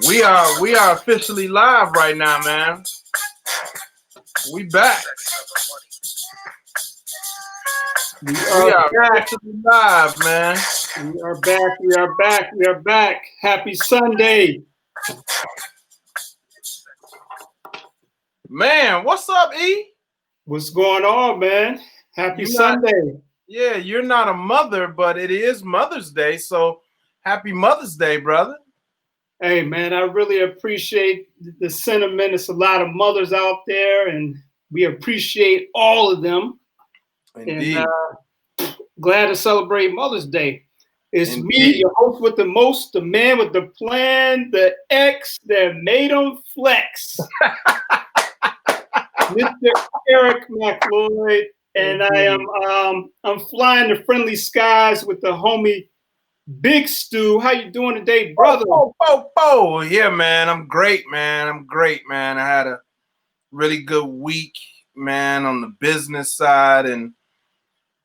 We are officially live right now, man. We back. We We are are back. officially live, man. We are back. We are back. We are back. Happy Sunday. Man, what's up, E? What's going on, man? Happy You not Sunday. Yeah, you're not a mother, but it is Mother's Day, so happy Mother's Day, brother. Hey, man, I really appreciate the sentiment. It's a lot of mothers out there, and we appreciate all of them. And Indeed. glad to celebrate Mother's Day. It's me, Indeed. your host with the most, the man with the plan, the ex that made him flex. Mr. Eric McLoyd, and I'm flying the friendly skies with the homie Big Stu. How you doing today, brother? Yeah, man. I'm great, man. I had a really good week, man, on the business side and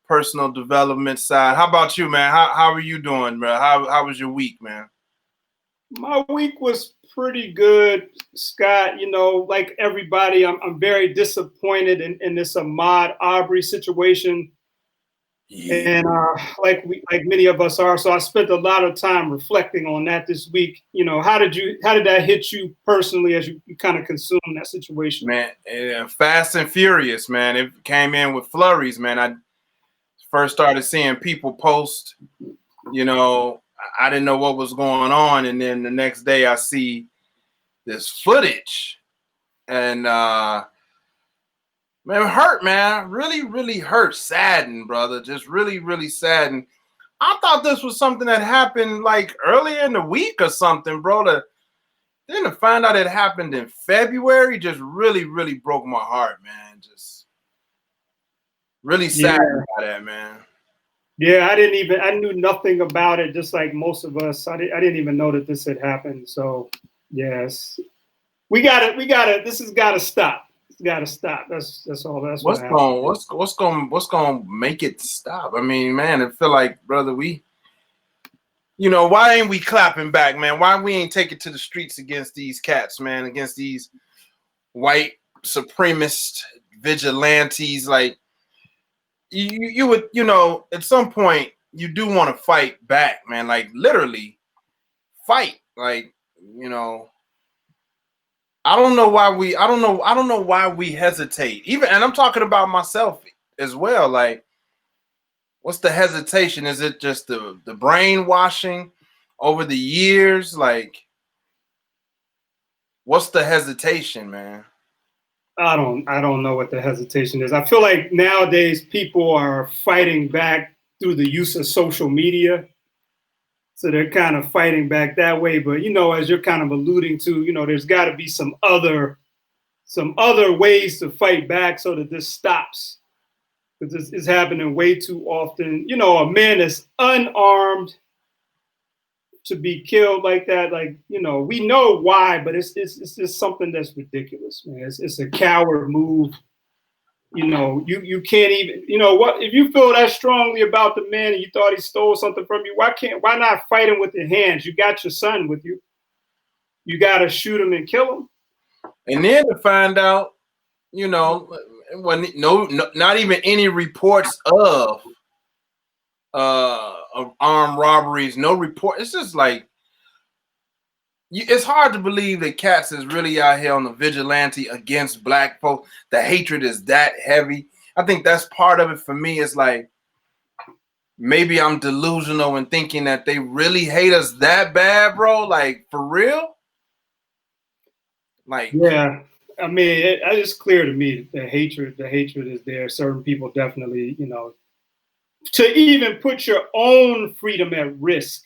personal development side. How about you, man? How are you doing, bro? How was your week, man? My week was pretty good, Scott. You know, like everybody, I'm very disappointed in this Ahmaud Arbery situation. Yeah. And like many of us are, so I spent a lot of time reflecting on that this week. You know, how did that hit you personally as you kind of consumed that situation? Man, Fast and Furious, man. It came in with flurries, man. I first started seeing people post, you know, I didn't know what was going on, and then the next day I see this footage, and man, it hurt, man. Really, really hurt. Saddened, brother. Just really, really saddened. I thought this was something that happened like earlier in the week or something, bro. Then to find out it happened in February just really, really broke my heart, man. Just really sad by that, man. Yeah, I knew nothing about it, just like most of us. I didn't even know that this had happened. So, yes, we got it. This has got to stop. It's got to stop. That's all. That's What's gonna make it stop? I mean, man, I feel like, brother, why ain't we clapping back, man? Why we ain't take it to the streets against these cats, man? Against these white supremacist vigilantes? Like, you would, at some point you do want to fight back, man. Like, literally fight. Like, I don't know why we hesitate. Even, and I'm talking about myself as well. Like, what's the hesitation? Is it just the brainwashing over the years? Like, what's the hesitation, man? I don't know what the hesitation is. I feel like nowadays people are fighting back through the use of social media. So they're kind of fighting back that way. But as you're kind of alluding to, there's got to be some other ways to fight back so that this stops. Because this is happening way too often. A man is unarmed to be killed like that. Like, we know why, but it's just something that's ridiculous, man. It's a coward move. You can't even, what, if you feel that strongly about the man and you thought he stole something from you, why not fight him with your hands? You got your son with you. You got to shoot him and kill him. And then to find out, when not even any reports of armed robberies, no report. It's just like, it's hard to believe that cats is really out here on the vigilante against black folks. The hatred is that heavy. I think that's part of it for me. It's like, maybe I'm delusional in thinking that they really hate us that bad, bro. Like, for real? Like, yeah. I mean, it's clear to me that the hatred is there. Certain people definitely, to even put your own freedom at risk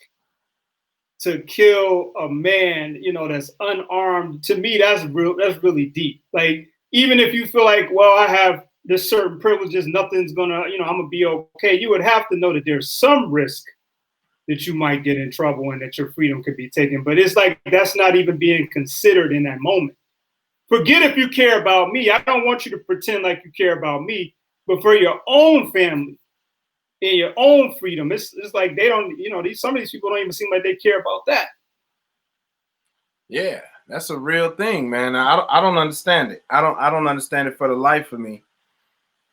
to kill a man, that's unarmed. To me, that's really deep. Like, even if you feel like, well, I have this certain privileges, nothing's gonna, I'm gonna be okay. You would have to know that there's some risk that you might get in trouble and that your freedom could be taken. But it's like that's not even being considered in that moment. Forget if you care about me. I don't want you to pretend like you care about me, but for your own family and your own freedom, it's like they don't, some of these people don't even seem like they care about that. Yeah, that's a real thing, man. I don't understand it. I don't understand it for the life of me.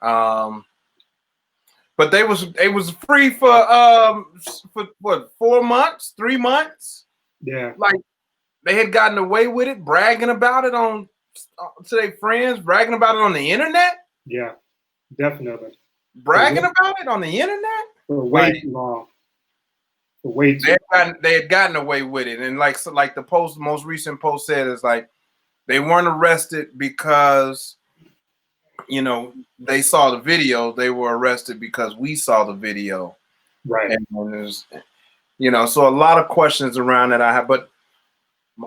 But they was free for what, 4 months, 3 months? Yeah. Like they had gotten away with it, bragging about it on to their friends, bragging about it on the internet. Yeah, definitely. Bragging about it on the internet for way too long. For way too they had gotten away with it. And like the most recent post said is like they weren't arrested because they saw the video. They were arrested because we saw the video. Right. And there's so a lot of questions around that I have, but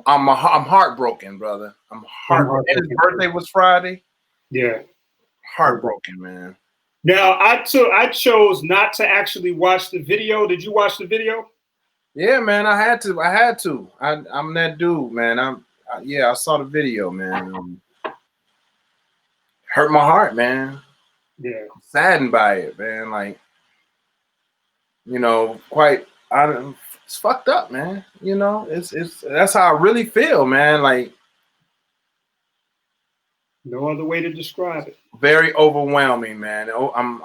I'm heartbroken, brother. I'm heartbroken. And his birthday was Friday. Yeah. Heartbroken, man. Now I chose not to actually watch the video. Did you watch the video? Yeah, man. I had to. I'm that dude, man. I saw the video, man. Hurt my heart, man. Yeah. I'm saddened by it, man. Like, it's fucked up, man. It's that's how I really feel, man. Like, no other way to describe it. Very overwhelming, man. I'm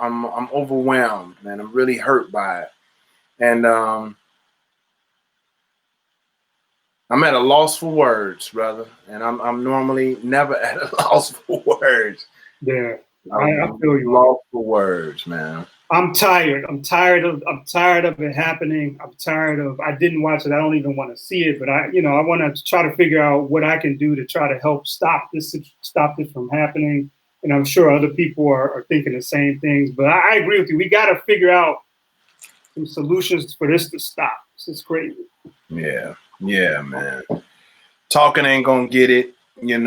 overwhelmed, man. I'm really hurt by it, and I'm at a loss for words, brother. And I'm normally never at a loss for words. Yeah, I feel you. Lost for words, man. I'm tired. I'm tired of it happening. I'm tired of. I didn't watch it. I don't even want to see it. But I want to try to figure out what I can do to try to help stop this from happening. And I'm sure other people are thinking the same things. But I agree with you. We got to figure out some solutions for this to stop. This is crazy. Yeah, man. Talking ain't gonna get it, And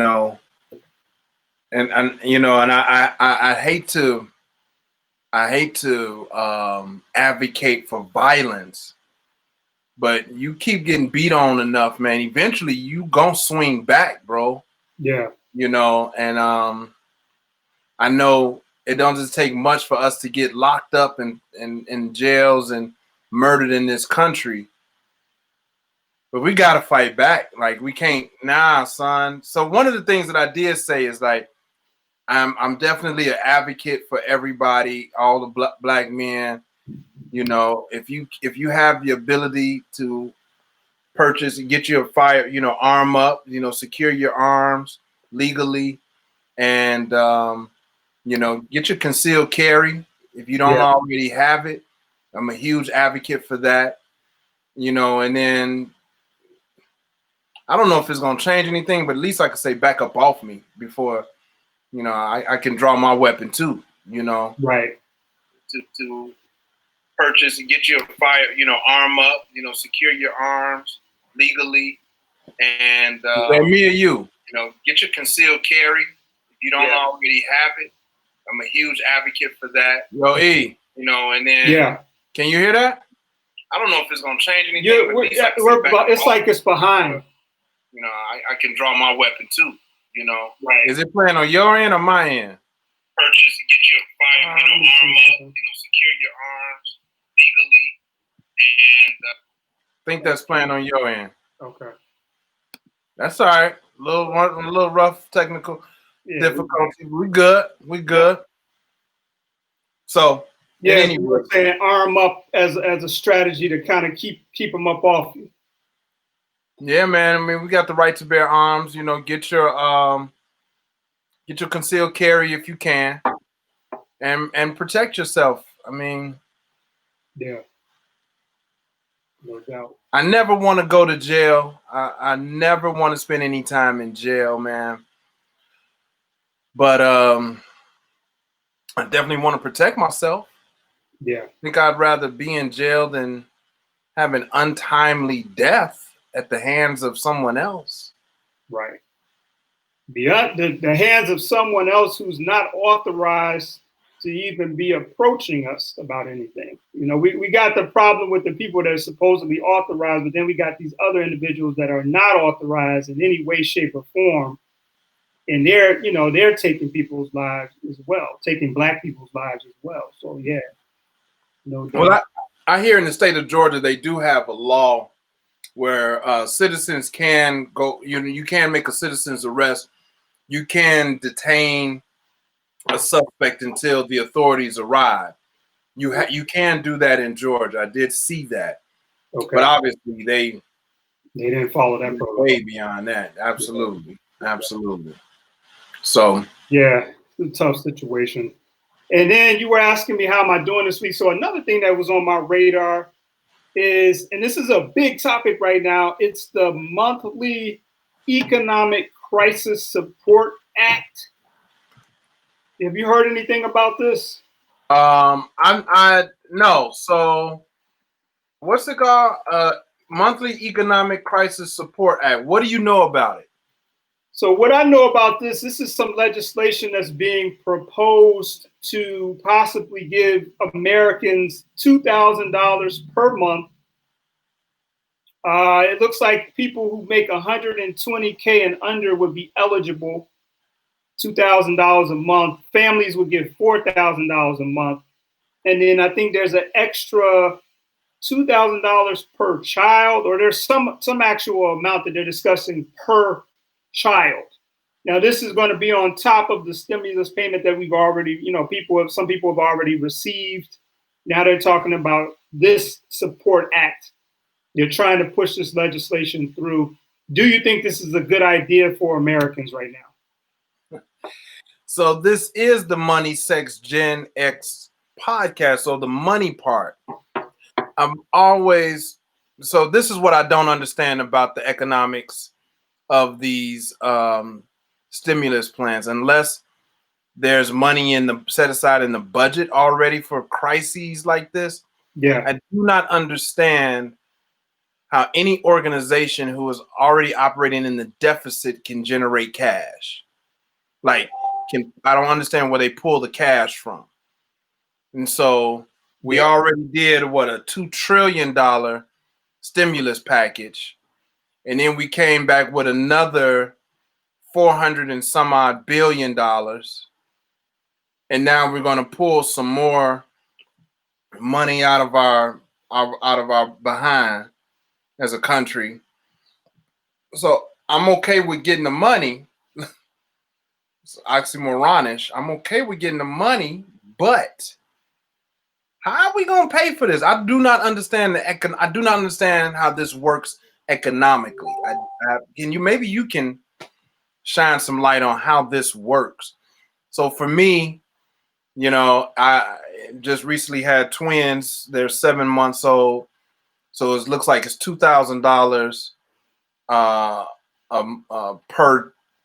I hate to advocate for violence, but you keep getting beat on enough, man. Eventually, you gonna swing back, bro. Yeah. And I know it don't just take much for us to get locked up in jails and murdered in this country. But we gotta fight back. Like we can't, son. So one of the things that I did say is like, I'm definitely an advocate for everybody, all the black men. If you have the ability to purchase and get your arm up, secure your arms legally, and get your concealed carry if you don't already have it. I'm a huge advocate for that. And then I don't know if it's gonna change anything, but at least I can say back up off me before. I can draw my weapon too, Right. To purchase and get your arm up, secure your arms legally, and me or you, get your concealed carry if you don't already have it. I'm a huge advocate for that. Yo, E, and then can you hear that? I don't know if it's gonna change anything. It's like it's behind. I can draw my weapon too. Right. Is it playing on your end or my end? Purchase and get your arm up, secure your arms legally, and I think that's playing on your end. Okay. That's all right. A little rough technical difficulty. We good. So you were saying arm up as a strategy to kind of keep them up off you. Yeah, man. I mean, we got the right to bear arms. Get your concealed carry if you can, and protect yourself. I mean, no doubt. I never want to go to jail. I never want to spend any time in jail, man. But I definitely want to protect myself. Yeah. I think I'd rather be in jail than have an untimely death at the hands of someone else. Right. The hands of someone else who's not authorized to even be approaching us about anything. We got the problem with the people that are supposedly authorized, but then we got these other individuals that are not authorized in any way, shape, or form. And they're taking people's lives as well, taking Black people's lives as well. So no doubt. Well, I hear in the state of Georgia, they do have a law where citizens can go. You can make a citizen's arrest. You can detain a suspect until the authorities arrive. You can do that in Georgia. I did see that, but obviously they didn't follow that protocol. Way beyond that. Absolutely. So yeah, it's a tough situation. And then you were asking me how am I doing this week. So another thing that was on my radar is, and this is a big topic right now, it's the monthly Economic Crisis Support Act. Have you heard anything about this? I no. So what's it called? Monthly Economic Crisis Support Act. What do you know about it? So what I know about this is some legislation that's being proposed to possibly give Americans $2,000 per month. It looks like people who make $120K and under would be eligible. $2,000 a month. Families would get $4,000 a month. And then I think there's an extra $2,000 per child, or there's some actual amount that they're discussing per child. Now, this is going to be on top of the stimulus payment that we've already, some people have already received. Now they're talking about this support act. They're trying to push this legislation through. Do you think this is a good idea for Americans right now? So this is the Money, Sex, Gen X podcast. So the money part. So this is what I don't understand about the economics of these stimulus plans, unless there's money set aside in the budget already for crises like this. Yeah, I do not understand how any organization who is already operating in the deficit can generate cash. I don't understand where they pull the cash from. And so we already did a $2 trillion stimulus package. And then we came back with another 400 and some odd billion dollars. And now we're going to pull some more money out of our behind as a country. So I'm okay with getting the money. It's oxymoronish. I'm okay with getting the money, but how are we going to pay for this? I do not understand I do not understand how this works economically. Maybe you can shine some light on how this works. So for me, I just recently had twins. They're 7 months old. So it looks like it's $2,000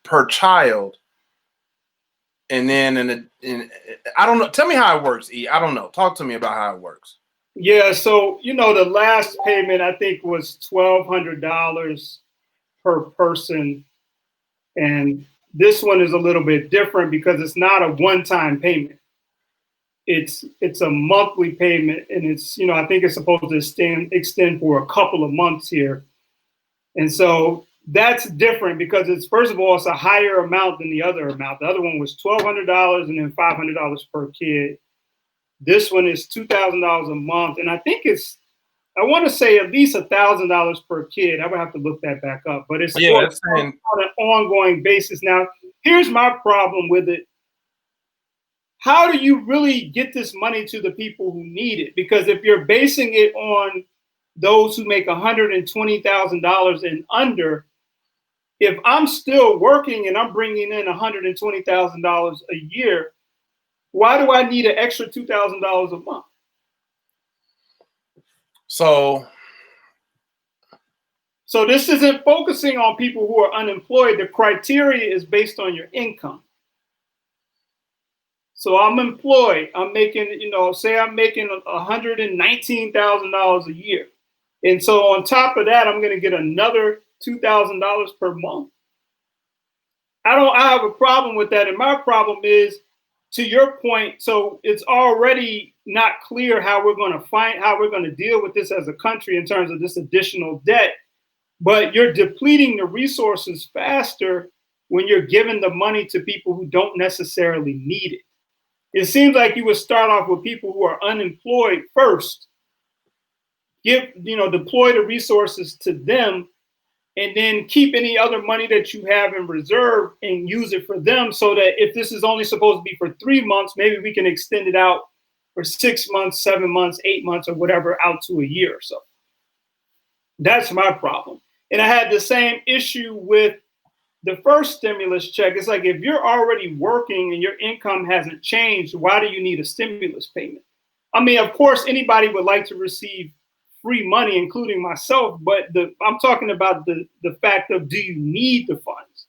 per child. And then I don't know. Tell me how it works, E. I don't know. Talk to me about how it works. Yeah. So, the last payment, I think, was $1,200 per person. And this one is a little bit different because it's not a one-time payment. It's a monthly payment. And it's, I think it's supposed to extend for a couple of months here. And so that's different because first of all, it's a higher amount than the other amount. The other one was $1,200 and then $500 per kid. This one is $2,000 a month. And I think I want to say at least $1,000 per kid. I would have to look that back up, but it's on an ongoing basis. Now, here's my problem with it. How do you really get this money to the people who need it? Because if you're basing it on those who make $120,000 and under, if I'm still working and I'm bringing in $120,000 a year, why do I need an extra $2,000 a month? So this isn't focusing on people who are unemployed. The criteria is based on your income. So I'm employed. I'm making, say I'm making $119,000 a year. And so on top of that, I'm going to get another $2,000 per month. I have a problem with that. And my problem is, to your point, so it's already not clear how we're going to deal with this as a country in terms of this additional debt. But you're depleting the resources faster when you're giving the money to people who don't necessarily need it. It seems like you would start off with people who are unemployed first, deploy the resources to them, and then keep any other money that you have in reserve and use it for them, so that if this is only supposed to be for 3 months, maybe we can extend it out for 6 months, 7 months, 8 months, or whatever, out to a year or so. That's my problem. And I had the same issue with the first stimulus check. It's like, if you're already working and your income hasn't changed, why do you need a stimulus payment? I mean, of course, anybody would like to receive free money, including myself, but I'm talking about the fact of, do you need the funds?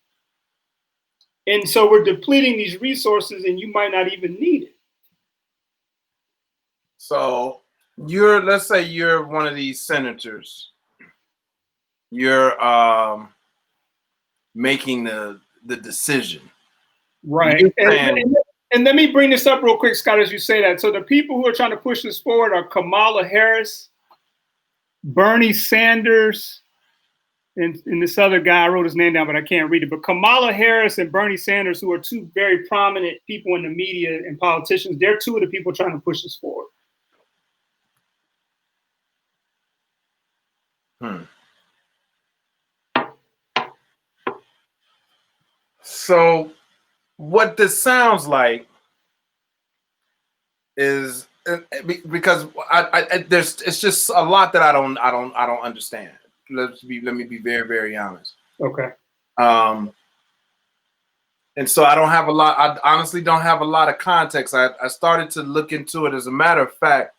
And so we're depleting these resources, and you might not even need it. So let's say you're one of these senators. You're making the decision. Right. And let me bring this up real quick, Scott, as you say that. So the people who are trying to push this forward are Kamala Harris, Bernie Sanders, and this other guy, I wrote his name down, but I can't read it. But Kamala Harris and Bernie Sanders, who are two very prominent people in the media and politicians, they're two of the people trying to push this forward. So what this sounds like is, because it's just a lot that I don't understand. Let me be very, very honest. Okay. And so I don't have a lot. I honestly don't have a lot of context. I started to look into it. As a matter of fact,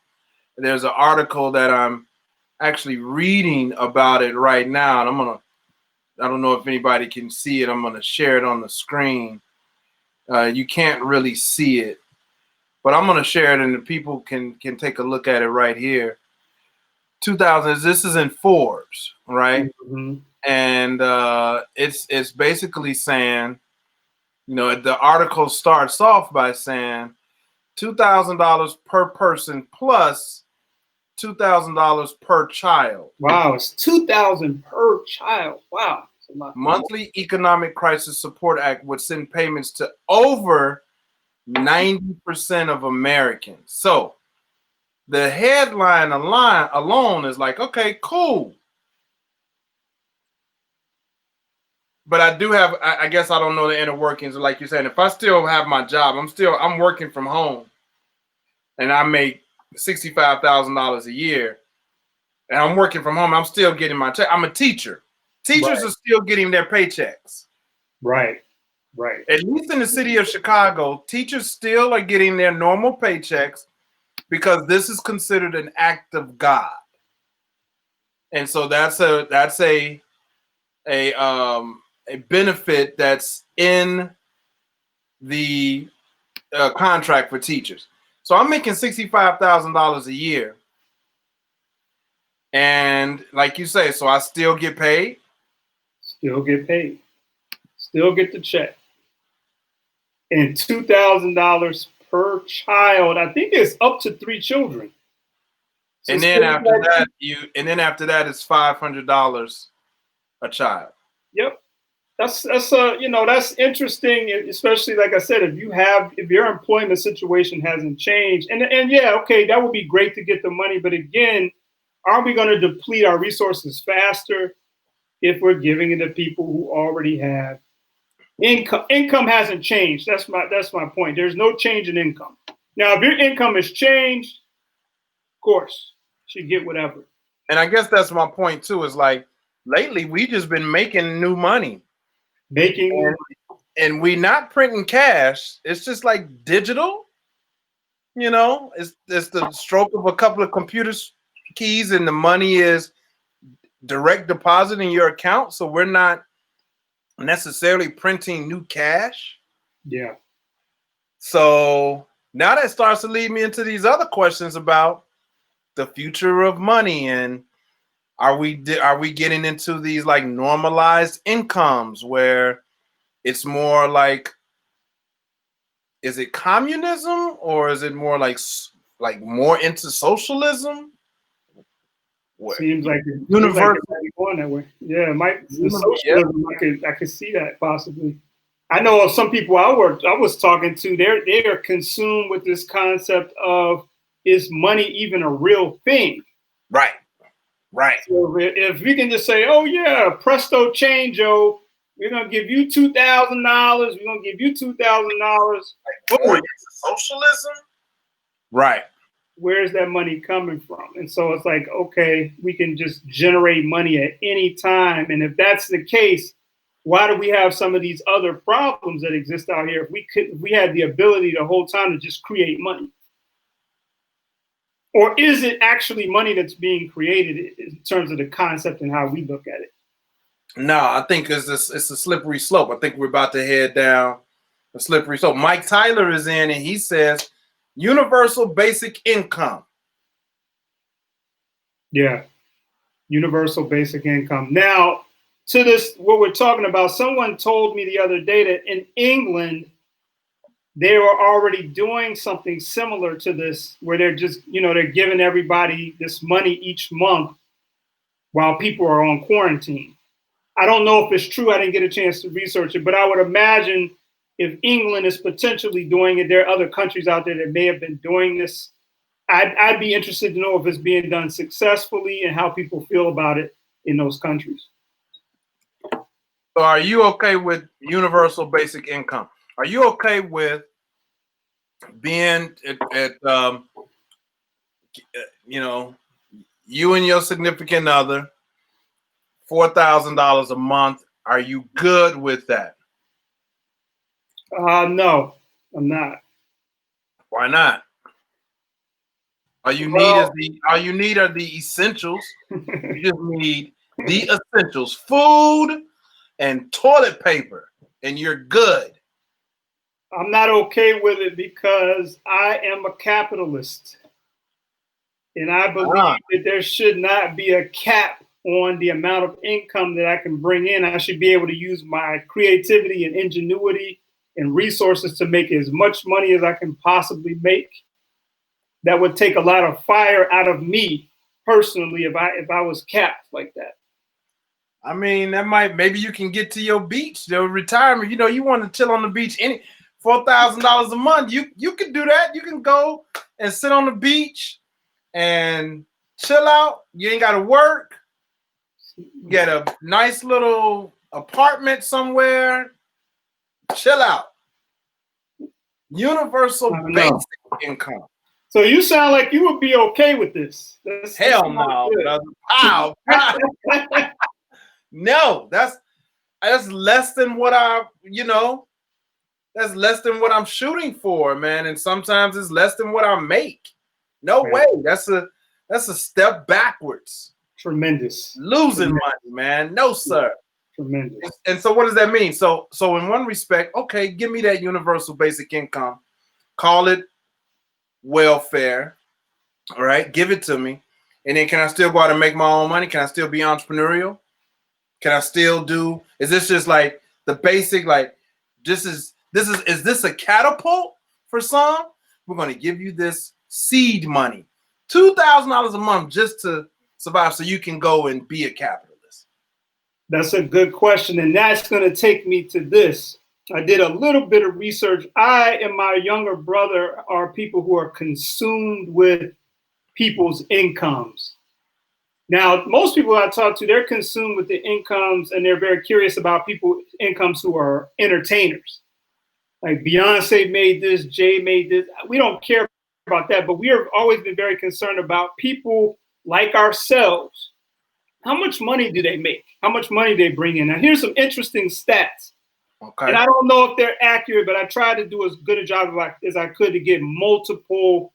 there's an article that I'm actually reading about it right now, and I don't know if anybody can see it. I'm gonna share it on the screen. You can't really see it, but I'm gonna share it, and the people can take a look at it right here. 2000. This is in Forbes, right? Mm-hmm. And it's basically saying, the article starts off by saying $2,000 per person plus $2,000 per child. Wow, it's $2,000 per child. Wow. Monthly Economic Crisis Support Act would send payments to over 90% of Americans. So the headline alone is like, okay, cool. But I do have, I guess I don't know the inner workings. Like you're saying, if I still have my job, I'm working from home, and I make $65,000 a year, and I'm working from home, I'm still getting my check. I'm a teacher. Teachers are still getting their paychecks. Right. At least in the city of Chicago, teachers still are getting their normal paychecks, because this is considered an act of God. And so that's a benefit that's in the contract for teachers. So I'm making $65,000 a year. And like you say, so I still get paid? Still get paid. Still get the check. And $2,000 per child. I think it's up to 3 children. So and then after that, it's $500 a child. Yep. That's interesting, especially, like I said, if your employment situation hasn't changed, and yeah, okay, that would be great to get the money, but again, are we going to deplete our resources faster if we're giving it to people who already have income? Income hasn't changed. That's my point. There's no change in income. Now, if your income has changed, of course, you should get whatever. And I guess that's my point too, is like, lately we just been making new money. And we not printing cash. It's just like digital, it's the stroke of a couple of computer keys, and the money is direct deposit in your account. So we're not necessarily printing new cash. Yeah. So now that starts to lead me into these other questions about the future of money, and are we getting into these like normalized incomes where it's more like, is it communism, or is it more like more into socialism? Seems like it's universal going that way. Yeah, it might. The socialism, I could see that possibly. I know of some people I was talking to. They're consumed with this concept of, is money even a real thing? Right. Right. So if we can just say, oh yeah, presto chango, we're gonna give you $2,000. We're gonna give you $2,000. Going into socialism. Right. Where's that money coming from? And so it's like, okay, we can just generate money at any time. And if that's the case, why do we have some of these other problems that exist out here? If we had the ability the whole time to just create money. Or is it actually money that's being created in terms of the concept and how we look at it? No, I think it's a slippery slope. I think we're about to head down a slippery slope. Mike Tyler is in and he says universal basic income. Yeah, universal basic income. Now, to this, what we're talking about, someone told me the other day that in England, they were already doing something similar to this, where they're just, they're giving everybody this money each month while people are on quarantine. I don't know if it's true. I didn't get a chance to research it, but I would imagine if England is potentially doing it, there are other countries out there that may have been doing this. I'd be interested to know if it's being done successfully and how people feel about it in those countries. So are you okay with universal basic income? Are you okay with being at you and your significant other, $4,000 a month? Are you good with that? No, I'm not. Why not? All you need are the essentials. You just need the essentials: food and toilet paper, and you're good. I'm not okay with it because I am a capitalist. And I believe that there should not be a cap on the amount of income that I can bring in. I should be able to use my creativity and ingenuity and resources to make as much money as I can possibly make. That would take a lot of fire out of me personally if I was capped like that. I mean, maybe you can get to your beach, your retirement. You want to chill on the beach. Any $4,000 a month, you can do that. You can go and sit on the beach and chill out. You ain't got to work. Get a nice little apartment somewhere. Chill out. Universal basic income. So you sound like you would be okay with this. Hell no. Wow. No, that's less than what that's less than what I'm shooting for, man. And sometimes it's less than what I make. No way. That's a step backwards. Tremendous. Losing money, man. No, sir. Tremendous. And so what does that mean? So in one respect, okay, give me that universal basic income. Call it welfare. All right, give it to me. And then can I still go out and make my own money? Can I still be entrepreneurial? Can I still is this just like the basic, like is this a catapult for some? We're going to give you this seed money, $2,000 a month just to survive so you can go and be a capitalist. That's a good question. And that's going to take me to this. I did a little bit of research. I and my younger brother are people who are consumed with people's incomes. Now, most people I talk to, they're consumed with the incomes and they're very curious about people's incomes who are entertainers. Like Beyonce made this, Jay made this. We don't care about that, but we have always been very concerned about people like ourselves. How much money do they make? How much money they bring in? Now, here's some interesting stats. Okay. And I don't know if they're accurate, but I tried to do as good a job as I could to get multiple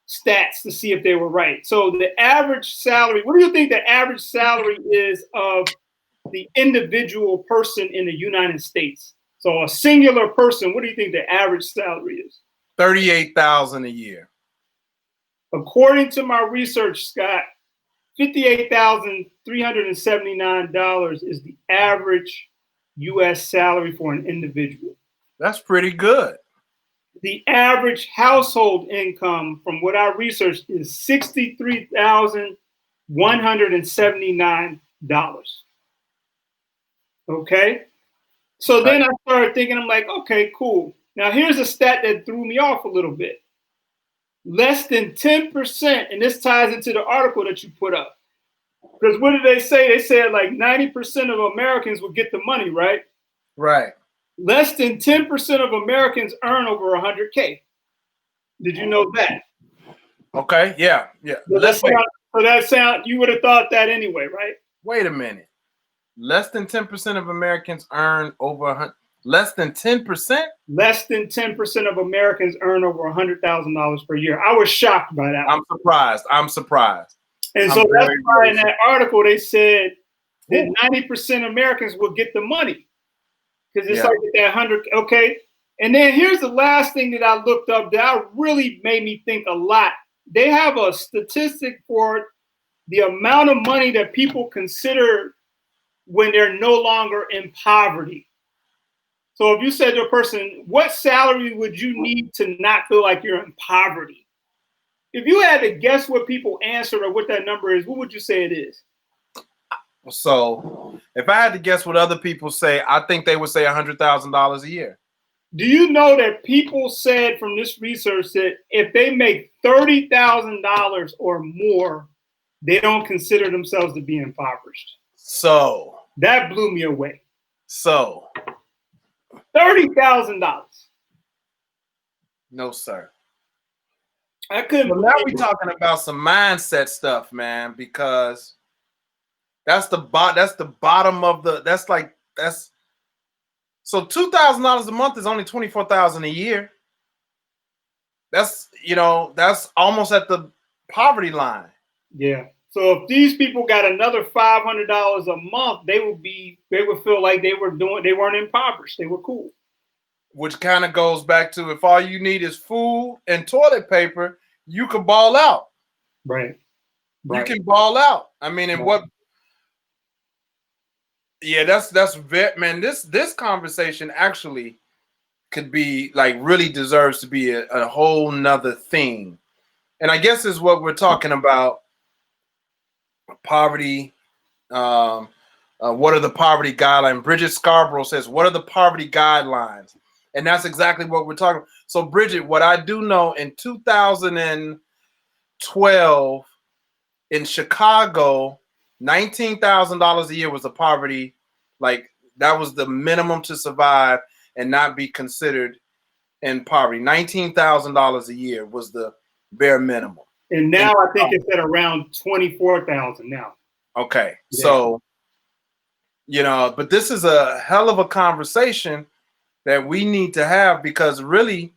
stats to see if they were right. So the average salary, what do you think the average salary is of the individual person in the United States? So a singular person, what do you think the average salary is? $38,000 a year. According to my research, Scott, $58,379 is the average U.S. salary for an individual. That's pretty good. The average household income, from what I researched, is $63,179. Okay? So then I started thinking, I'm like, okay, cool. Now here's a stat that threw me off a little bit. Less than 10%, and this ties into the article that you put up, Because what did they say? They said like 90% of Americans will get the money, right? Right. Less than 10% of Americans earn over 100K. Did you know that? Okay. Yeah. Yeah. So that sound you would have thought that anyway, right? Wait a minute. Less than 10% of Americans earn over 100. Less than 10%? Less than 10% of Americans earn over $100,000 per year. I was shocked by that. I'm surprised. And so that's why in that article they said that 90% of Americans will get the money. Because it's like that 100, okay? And then here's the last thing that I looked up that really made me think a lot. They have a statistic for the amount of money that people consider when they're no longer in poverty. So if you said to a person, what salary would you need to not feel like you're in poverty? If you had to guess what people answered or what that number is, what would you say it is? So if I had to guess what other people say, I think they would say $100,000 a year. Do you know that people said from this research that if they make $30,000 or more, they don't consider themselves to be impoverished? So that blew me away. So $30,000. No, sir. I couldn't. Well, now we're talking about some mindset stuff, man, because that's the bottom of the. So $2,000 a month is only $24,000 a year. That's almost at the poverty line. Yeah. So if these people got another $500 a month, they would feel like they weren't impoverished. They were cool. Which kind of goes back to if all you need is food and toilet paper, you can ball out. Right. You can ball out. I mean, and what? Yeah, that's man. This conversation actually could be like really deserves to be a whole nother thing, and I guess is what we're talking about. Poverty. What are the poverty guidelines? Bridget Scarborough says, "What are the poverty guidelines?" And that's exactly what we're talking about. So, Bridget, what I do know in 2012 in Chicago, $19,000 a year was the poverty, like that was the minimum to survive and not be considered in poverty. $19,000 a year was the bare minimum. And now I think it's at around 24,000 now. Okay, yeah. So but this is a hell of a conversation that we need to have, because really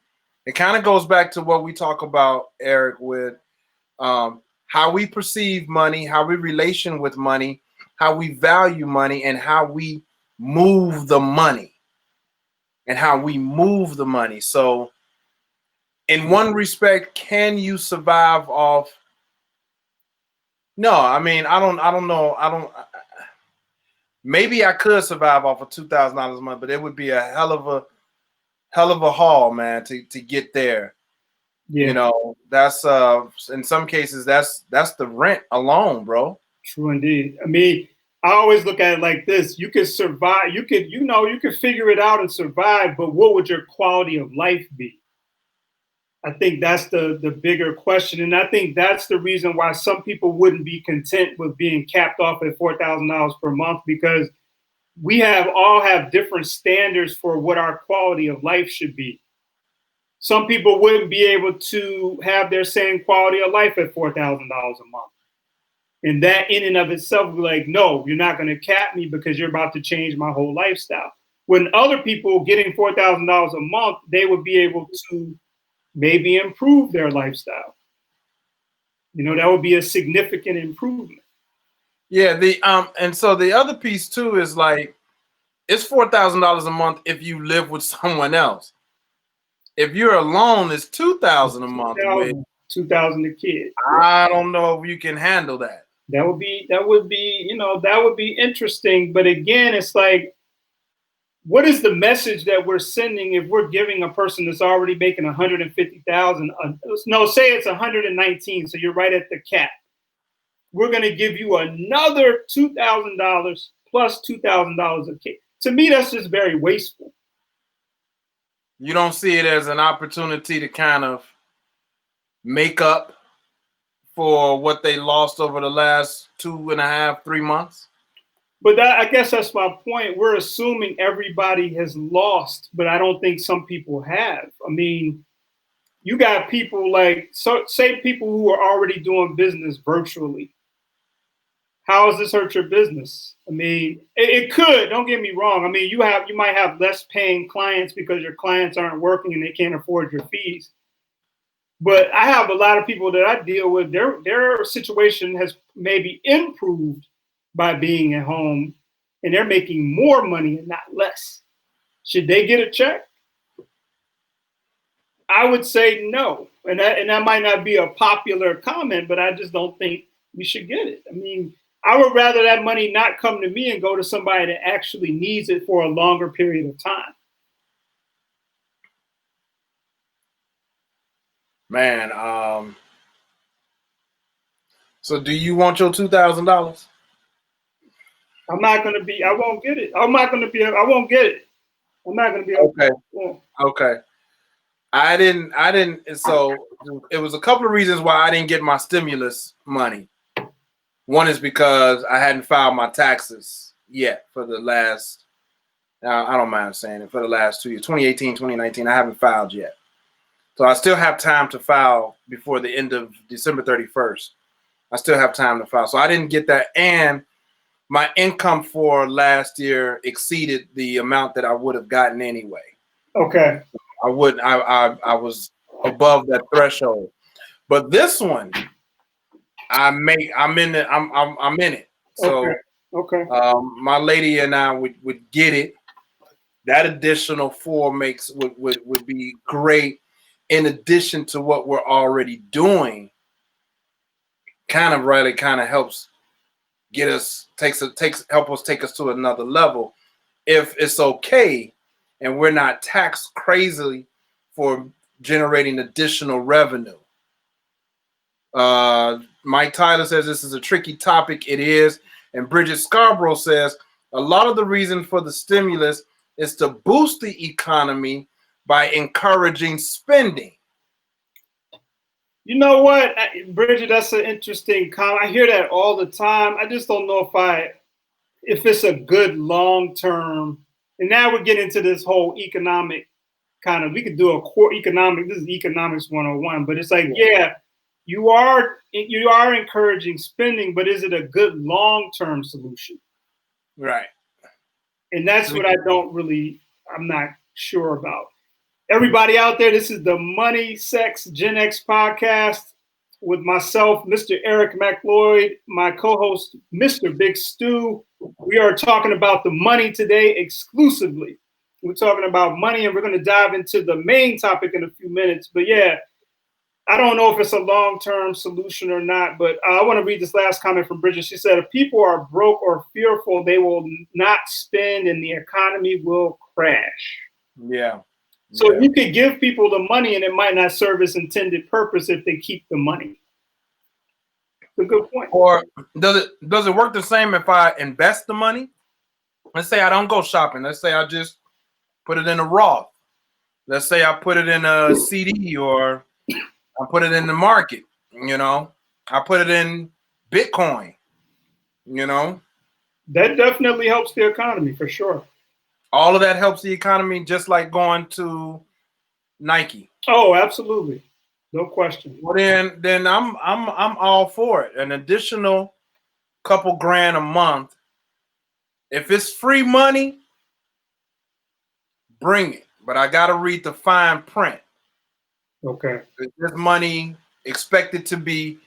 it kind of goes back to what we talk about, Eric, with how we perceive money, how we relation with money, how we value money, and how we move the money. So in one respect, can you survive off? No, I mean, I don't know. Maybe I could survive off of $2,000 a month, but it would be a hell of a haul, man, to get there. Yeah. That's in some cases that's the rent alone, bro. True indeed. I mean, I always look at it like this. You could survive, you could figure it out and survive, but what would your quality of life be? I think that's the bigger question. And I think that's the reason why some people wouldn't be content with being capped off at $4,000 per month, because we all have different standards for what our quality of life should be. Some people wouldn't be able to have their same quality of life at $4,000 a month. And that in and of itself would be like, no, you're not going to cap me because you're about to change my whole lifestyle. When other people getting $4,000 a month, they would be able to maybe improve their lifestyle. That would be a significant improvement. Yeah, and so the other piece too is like, it's $4,000 a month if you live with someone else. If you're alone, it's $2,000 a month. $2,000 a kid. I don't know if you can handle that. That would be interesting. But again, it's like, what is the message that we're sending if we're giving a person that's already making $150,000? No, say it's 119, so you're right at the cap. We're going to give you another $2,000 plus $2,000 a kid. To me, that's just very wasteful. You don't see it as an opportunity to kind of make up for what they lost over the last 2.5, 3 months. But I guess that's my point. We're assuming everybody has lost, but I don't think some people have. I mean, you got people like, so say people who are already doing business virtually. How does this hurt your business? I mean, it could, don't get me wrong. I mean, you might have less paying clients because your clients aren't working and they can't afford your fees. But I have a lot of people that I deal with, their situation has maybe improved by being at home, and they're making more money and not less. Should they get a check? I would say no. And that might not be a popular comment, but I just don't think we should get it. I mean, I would rather that money not come to me and go to somebody that actually needs it for a longer period of time. Man, so do you want your $2,000? I'm not going to be, I won't get it. I won't get it. I'm not going to be okay. Yeah. Okay. I didn't. So it was a couple of reasons why I didn't get my stimulus money. One is because I hadn't filed my taxes yet for the last, I don't mind saying it, for the last 2 years, 2018, 2019, I haven't filed yet. So I still have time to file before the end of December 31st. I still have time to file. So I didn't get that. And my income for last year exceeded the amount that I would have gotten anyway. Okay. I was above that threshold. But this one, I'm in it. So okay. My lady and I would get it. That additional $4 would be great. In addition to what we're already doing, kind of helps get us, help us take us to another level. If it's okay and we're not taxed crazily for generating additional revenue. Mike Tyler says this is a tricky topic. It is. And Bridget Scarborough says a lot of the reason for the stimulus is to boost the economy by encouraging spending. You know what, Bridget, that's an interesting comment. I hear that all the time. I just don't know if it's a good long-term, and now we're getting into this whole economic kind of, we could do a core economic, this is economics 101, but it's like, yeah, you are encouraging spending, but is it a good long-term solution? Right. And that's what I'm not sure about. Everybody out there, this is the Money, Sex, Gen X podcast with myself, Mr. Eric McLoyd, my co-host, Mr. Big Stu. We are talking about the money today exclusively. We're talking about money, and we're going to dive into the main topic in a few minutes. But yeah, I don't know if it's a long-term solution or not, but I want to read this last comment from Bridget. She said, if people are broke or fearful, they will not spend and the economy will crash. Yeah. So you could give people the money and it might not serve its intended purpose if they keep the money. It's a good point. Or does it work the same if I invest the money? Let's say I don't go shopping. Let's say I just put it in a Roth. Let's say I put it in a CD, or I put it in the market, I put it in Bitcoin, That definitely helps the economy for sure. All of that helps the economy, just like going to Nike. Oh, absolutely. No question. Well, then I'm all for it. An additional couple grand a month. If it's free money, bring it. But I got to read the fine print. Okay. Is this money expected to be?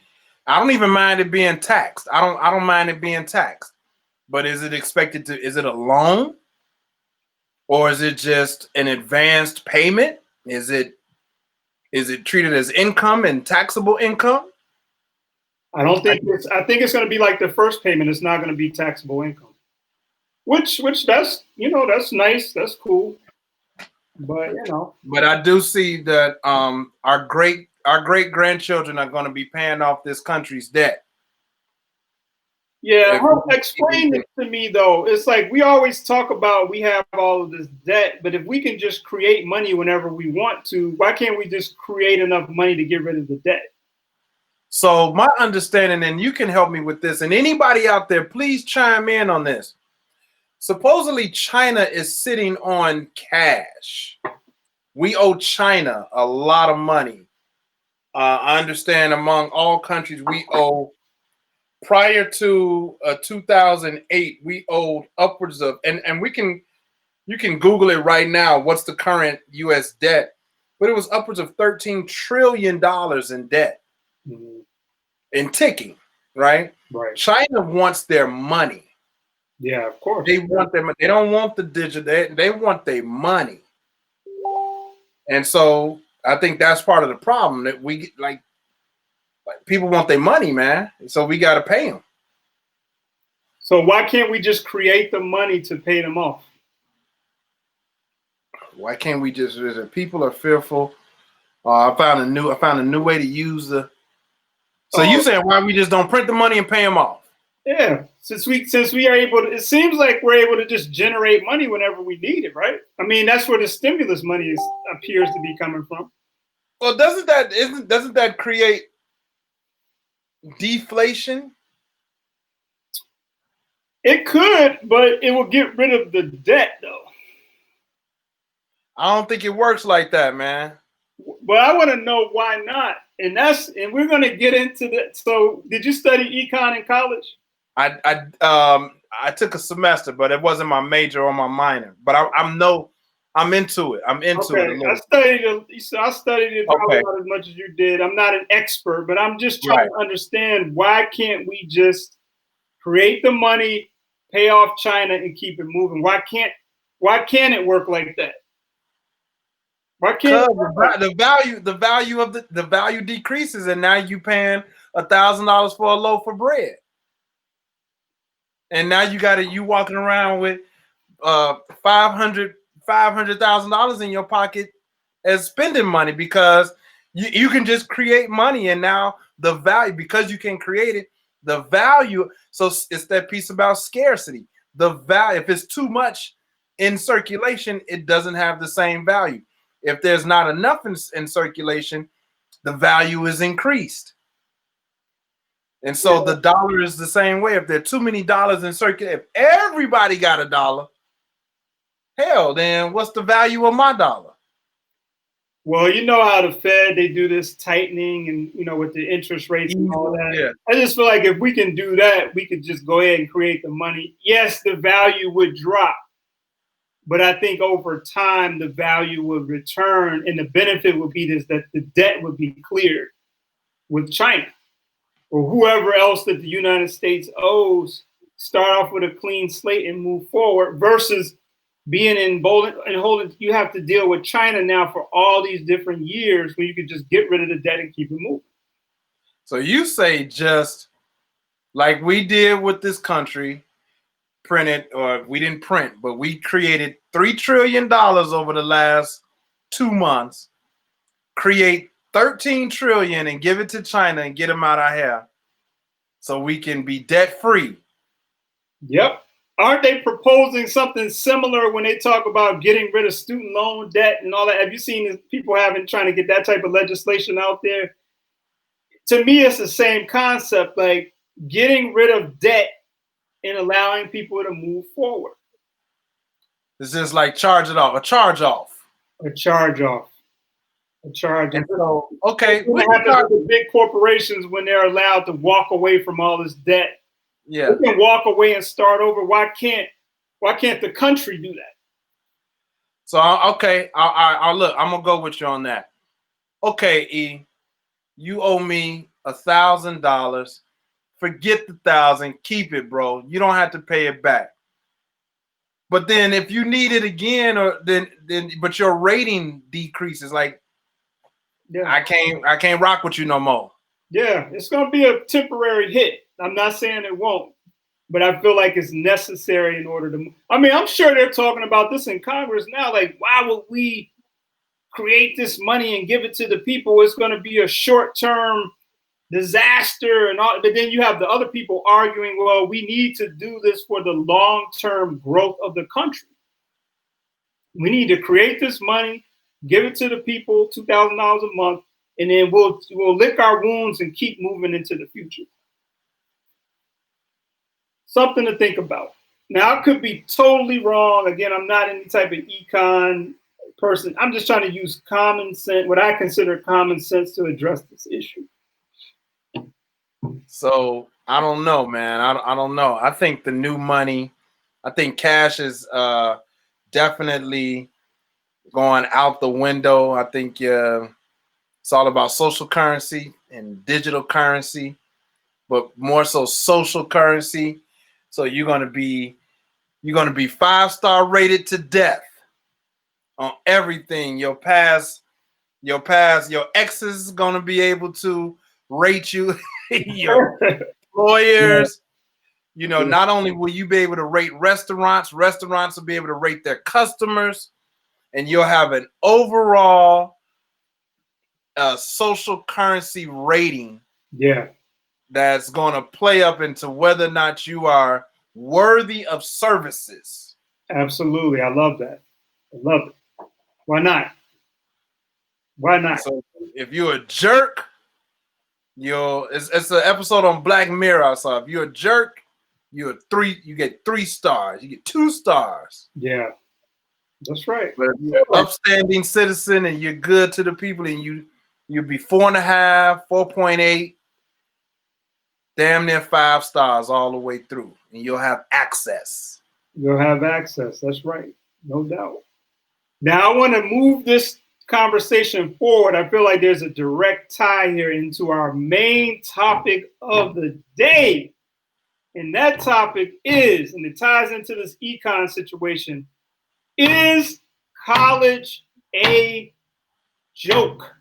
I don't even mind it being taxed. I don't mind it being taxed. But is it expected to? Is it a loan? Or is it just an advanced payment? Is it treated as income and taxable income? I think it's going to be like the first payment. It's not going to be taxable income. Which that's that's nice. That's cool. But But I do see that our great grandchildren are going to be paying off this country's debt. Yeah, explain it to me though. It's like we always talk about we have all of this debt, but if we can just create money whenever we want to, why can't we just create enough money to get rid of the debt? So my understanding, and you can help me with this, and anybody out there, please chime in on this. Supposedly China is sitting on cash. We owe China a lot of money. I understand among all countries we owe, prior to 2008, we owed upwards of, and you can Google it right now, what's the current U.S. debt, but it was upwards of $13 trillion in debt, and ticking, right? Right. China wants their money. Yeah, of course. They want them. They don't want the digital. They want their money. And so I think that's part of the problem, that we get, like people want their money, man. So we got to pay them. So why can't we just create the money to pay them off? Why can't we just? People are fearful. I found a new way to use the. So you saying why we just don't print the money and pay them off? Yeah, since we are able to, it seems like we're able to just generate money whenever we need it, right? I mean, that's where the stimulus money appears to be coming from. Well, doesn't that create deflation? It could, but it will get rid of the debt, though. I don't think it works like that, man. But I want to know why not, and we're going to get into that. So, did you study econ in college? I took a semester, but it wasn't my major or my minor. But I'm into it. I'm into it. I studied it probably not as much as you did. I'm not an expert, but I'm just trying to understand, why can't we just create the money, pay off China, and keep it moving? Why can't it work like that? Why can't the value decreases, and now you paying $1,000 for a loaf of bread? And now you walking around with $500,000 in your pocket as spending money, because you can just create money, and now the value, because you can create it, the value. So it's that piece about scarcity. The value, if it's too much in circulation, it doesn't have the same value. If there's not enough in circulation, the value is increased. And so the dollar is the same way. If there are too many dollars in circulation, if everybody got $1, hell, then what's the value of my dollar? Well, you know how the Fed, they do this tightening, and with the interest rates and all that. Yeah. I just feel like if we can do that, we could just go ahead and create the money. Yes, the value would drop, but I think over time the value would return, and the benefit would be that the debt would be cleared with China or whoever else that the United States owes. Start off with a clean slate and move forward, versus being in and holding. You have to deal with China now for all these different years, when you could just get rid of the debt and keep it moving. So you say, just like we did with this country, printed, or we didn't print, but we created $3 trillion over the last 2 months, create 13 trillion and give it to China and get them out of here so we can be debt free. Yep. Aren't they proposing something similar when they talk about getting rid of student loan debt and all that? Have you seen people trying to get that type of legislation out there? To me, it's the same concept, like getting rid of debt and allowing people to move forward. It's just like a charge off. And so, okay, what happens to the big corporations when they're allowed to walk away from all this debt? Yeah, they can walk away and start over. Why can't the country do that? So okay, I'll look. I'm gonna go with you on that. Okay, E, you owe me $1,000. Forget the 1,000, keep it, bro. You don't have to pay it back. But then if you need it again, but your rating decreases, like, yeah, I can't rock with you no more. Yeah, it's gonna be a temporary hit. I'm not saying it won't, but I feel like it's necessary in order to. I mean, I'm sure they're talking about this in Congress now. Like, why would we create this money and give it to the people? It's going to be a short-term disaster and all. But then you have the other people arguing, well, we need to do this for the long-term growth of the country. We need to create this money, give it to the people, $2,000 a month, and then we'll lick our wounds and keep moving into the future. Something to think about. Now, I could be totally wrong. Again, I'm not any type of econ person. I'm just trying to use common sense, what I consider common sense, to address this issue. So I don't know, man. I don't know. I think the new money, I think cash is definitely going out the window. I think it's all about social currency and digital currency, but more so social currency. So you're gonna be 5-star rated to death on everything. Your exes is gonna be able to rate you. Your employers, not only will you be able to rate restaurants will be able to rate their customers, and you'll have an overall social currency rating. Yeah. That's going to play up into whether or not you are worthy of services. Absolutely. I love that. I love it. Why not? Why not? So if you're a jerk, it's an episode on Black Mirror I saw. If you're a jerk, you get 3 stars. You get 2 stars. Yeah. That's right. But if you're an upstanding citizen and you're good to the people, and you'll be 4.5, 4.8. Damn near 5 stars all the way through, and you'll have access. You'll have access. That's right. No doubt. Now, I want to move this conversation forward. I feel like there's a direct tie here into our main topic of the day. And that topic is, and it ties into this econ situation, is college a joke?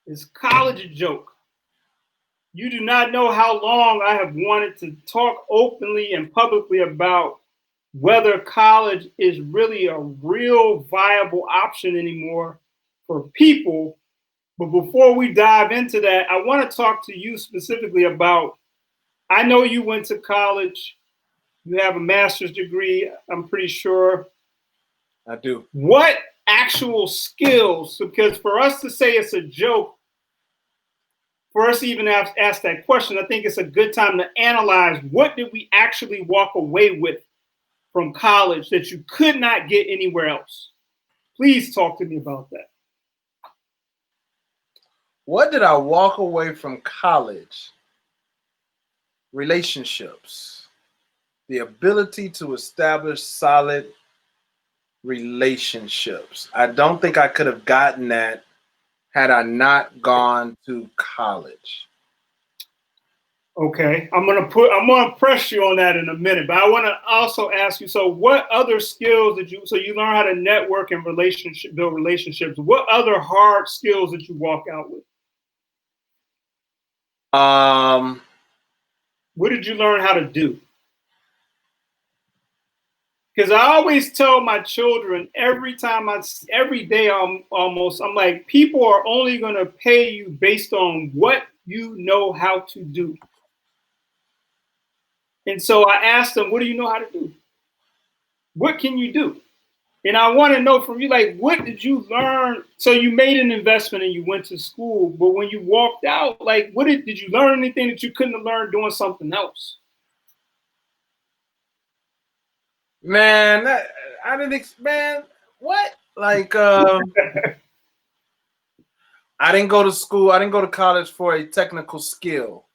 Is college a joke? You do not know how long I have wanted to talk openly and publicly about whether college is really a real viable option anymore for people. But before we dive into that, I want to talk to you specifically about, I know you went to college, you have a master's degree, I'm pretty sure. I do. What actual skills, because for us to say it's a joke, for us to even ask that question, I think it's a good time to analyze, what did we actually walk away with from college that you could not get anywhere else? Please talk to me about that. What did I walk away from college? Relationships. The ability to establish solid relationships. I don't think I could have gotten that had I not gone to college. Okay, I'm gonna press you on that in a minute, but I want to also ask you, so what other skills did you learn how to network and build relationships. What other hard skills did you walk out with? What did you learn how to do? Because I always tell my children every day almost, I'm like, people are only going to pay you based on what you know how to do. And so I asked them, what do you know how to do? What can you do? And I want to know from you, like, what did you learn? So you made an investment and you went to school, but when you walked out, like, did you learn anything that you couldn't have learned doing something else? Man, what? Like, I didn't go to school. I didn't go to college for a technical skill.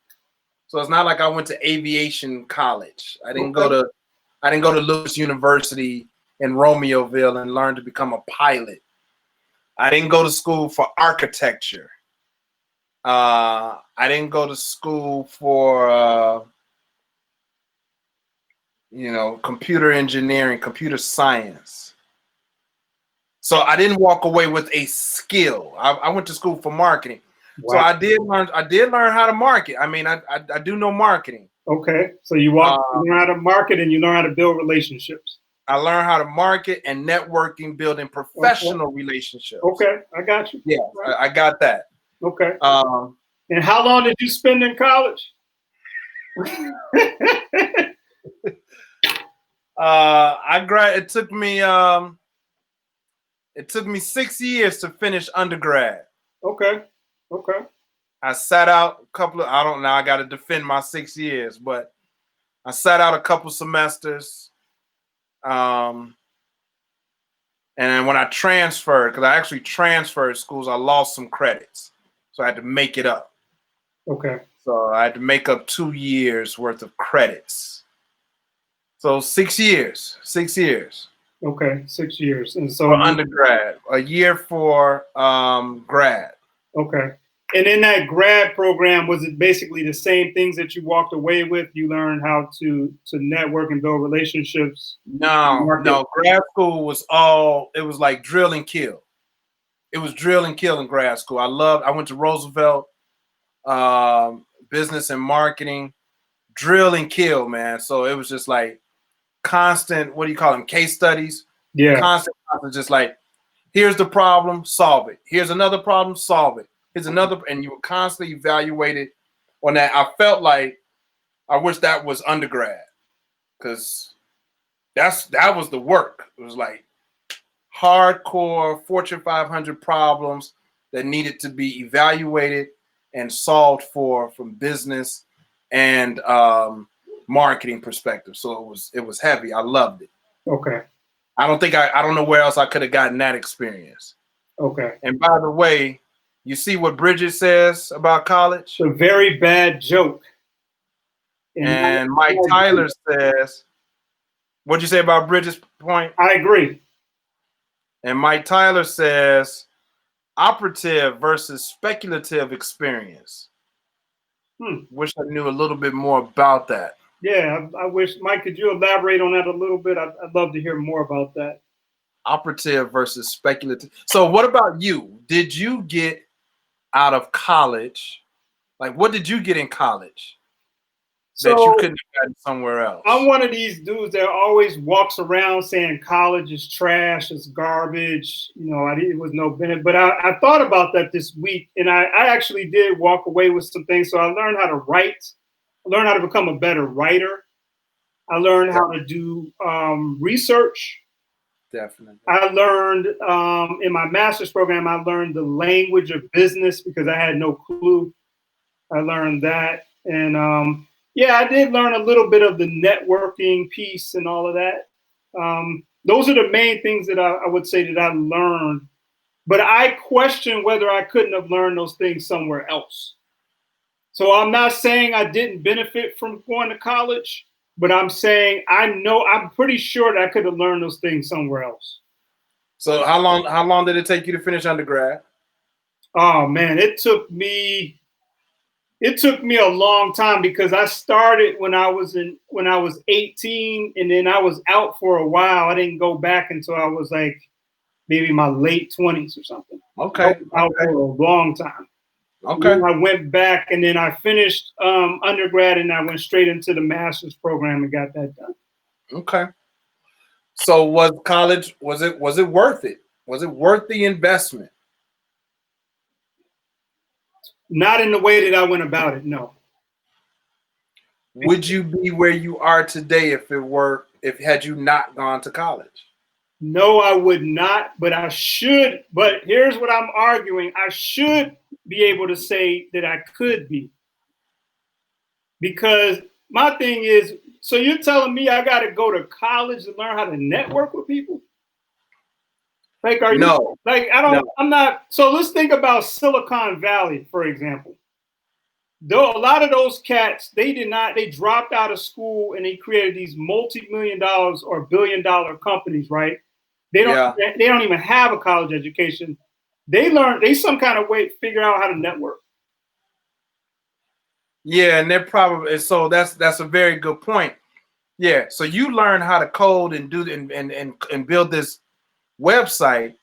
So it's not like I went to aviation college. I didn't go to Lewis University in Romeoville and learn to become a pilot. I didn't go to school for architecture. I didn't go to school for computer engineering, computer science. So I didn't walk away with a skill. I went to school for marketing. Wow. So I did learn how to market. I mean, I do know marketing. Okay. So you learn how to market and you learn how to build relationships. I learned how to market and networking, building professional relationships. Okay. I got you. Yeah, right. I got that. Okay. And how long did you spend in college? It took me 6 years to finish undergrad. Okay. Okay. I sat out a couple of, I don't know, I got to defend my 6 years, but I sat out a couple semesters. And then when I transferred, because I actually transferred schools, I lost some credits. So I had to make it up. Okay. So I had to make up 2 years worth of credits. So 6 years. Okay, 6 years. And so For undergrad, a year for grad. Okay. And in that grad program, was it basically the same things that you walked away with? You learned how to network and build relationships? No. Grad school was it was like drill and kill. It was drill and kill in grad school. I went to Roosevelt, business and marketing, drill and kill, man. So it was just like constant, what do you call them? Case studies. Yeah. Constant, just like, here's the problem, solve it. Here's another problem, solve it. Here's another, and you were constantly evaluated on that. I felt like I wish that was undergrad, because that was the work. It was like hardcore Fortune 500 problems that needed to be evaluated and solved from business and marketing perspective. So it was heavy. I loved it. Okay. I don't know where else I could have gotten that experience. Okay. And by the way, you see what Bridget says about college? A very bad joke. And Mike Tyler says, what'd you say about Bridget's point? I agree. And Mike Tyler says, operative versus speculative experience. Wish I knew a little bit more about that. Yeah, I wish, Mike, could you elaborate on that a little bit? I'd love to hear more about that. Operative versus speculative. So what about you? Did you get out of college? Like, what did you get in college that you couldn't have gotten somewhere else? I'm one of these dudes that always walks around saying college is trash, it's garbage. You know, it was no benefit. But I thought about that this week, and I actually did walk away with some things. So I learned how to write. I learned how to become a better writer. I learned how to do research. Definitely. I learned in my master's program, I learned the language of business because I had no clue. I learned that. And yeah, I did learn a little bit of the networking piece and all of that. Those are the main things that I would say that I learned. But I question whether I couldn't have learned those things somewhere else. So I'm not saying I didn't benefit from going to college, but I'm saying I'm pretty sure that I could have learned those things somewhere else. So how long did it take you to finish undergrad? Oh man, it took me a long time because I started when I was 18, and then I was out for a while. I didn't go back until I was like maybe my late 20s or something. Okay. Out for a long time. Okay. I went back and then I finished undergrad and I went straight into the master's program and got that done. Okay. So was college, was it worth it? Was it worth the investment? Not in the way that I went about it, no. Would you be where you are today if had you not gone to college? No, I would not, but I should. But here's what I'm arguing. I should be able to say that I could be. Because my thing is, so you're telling me I got to go to college to learn how to network with people? Like, are you? No. Like, I'm not. So let's think about Silicon Valley, for example. Though a lot of those cats, they dropped out of school and they created these multi-million-dollar or billion-dollar companies, right? They don't even have a college education. They some kind of way figure out how to network. Yeah, and they're probably, so that's a very good point. Yeah, so you learn how to code and do and build this website,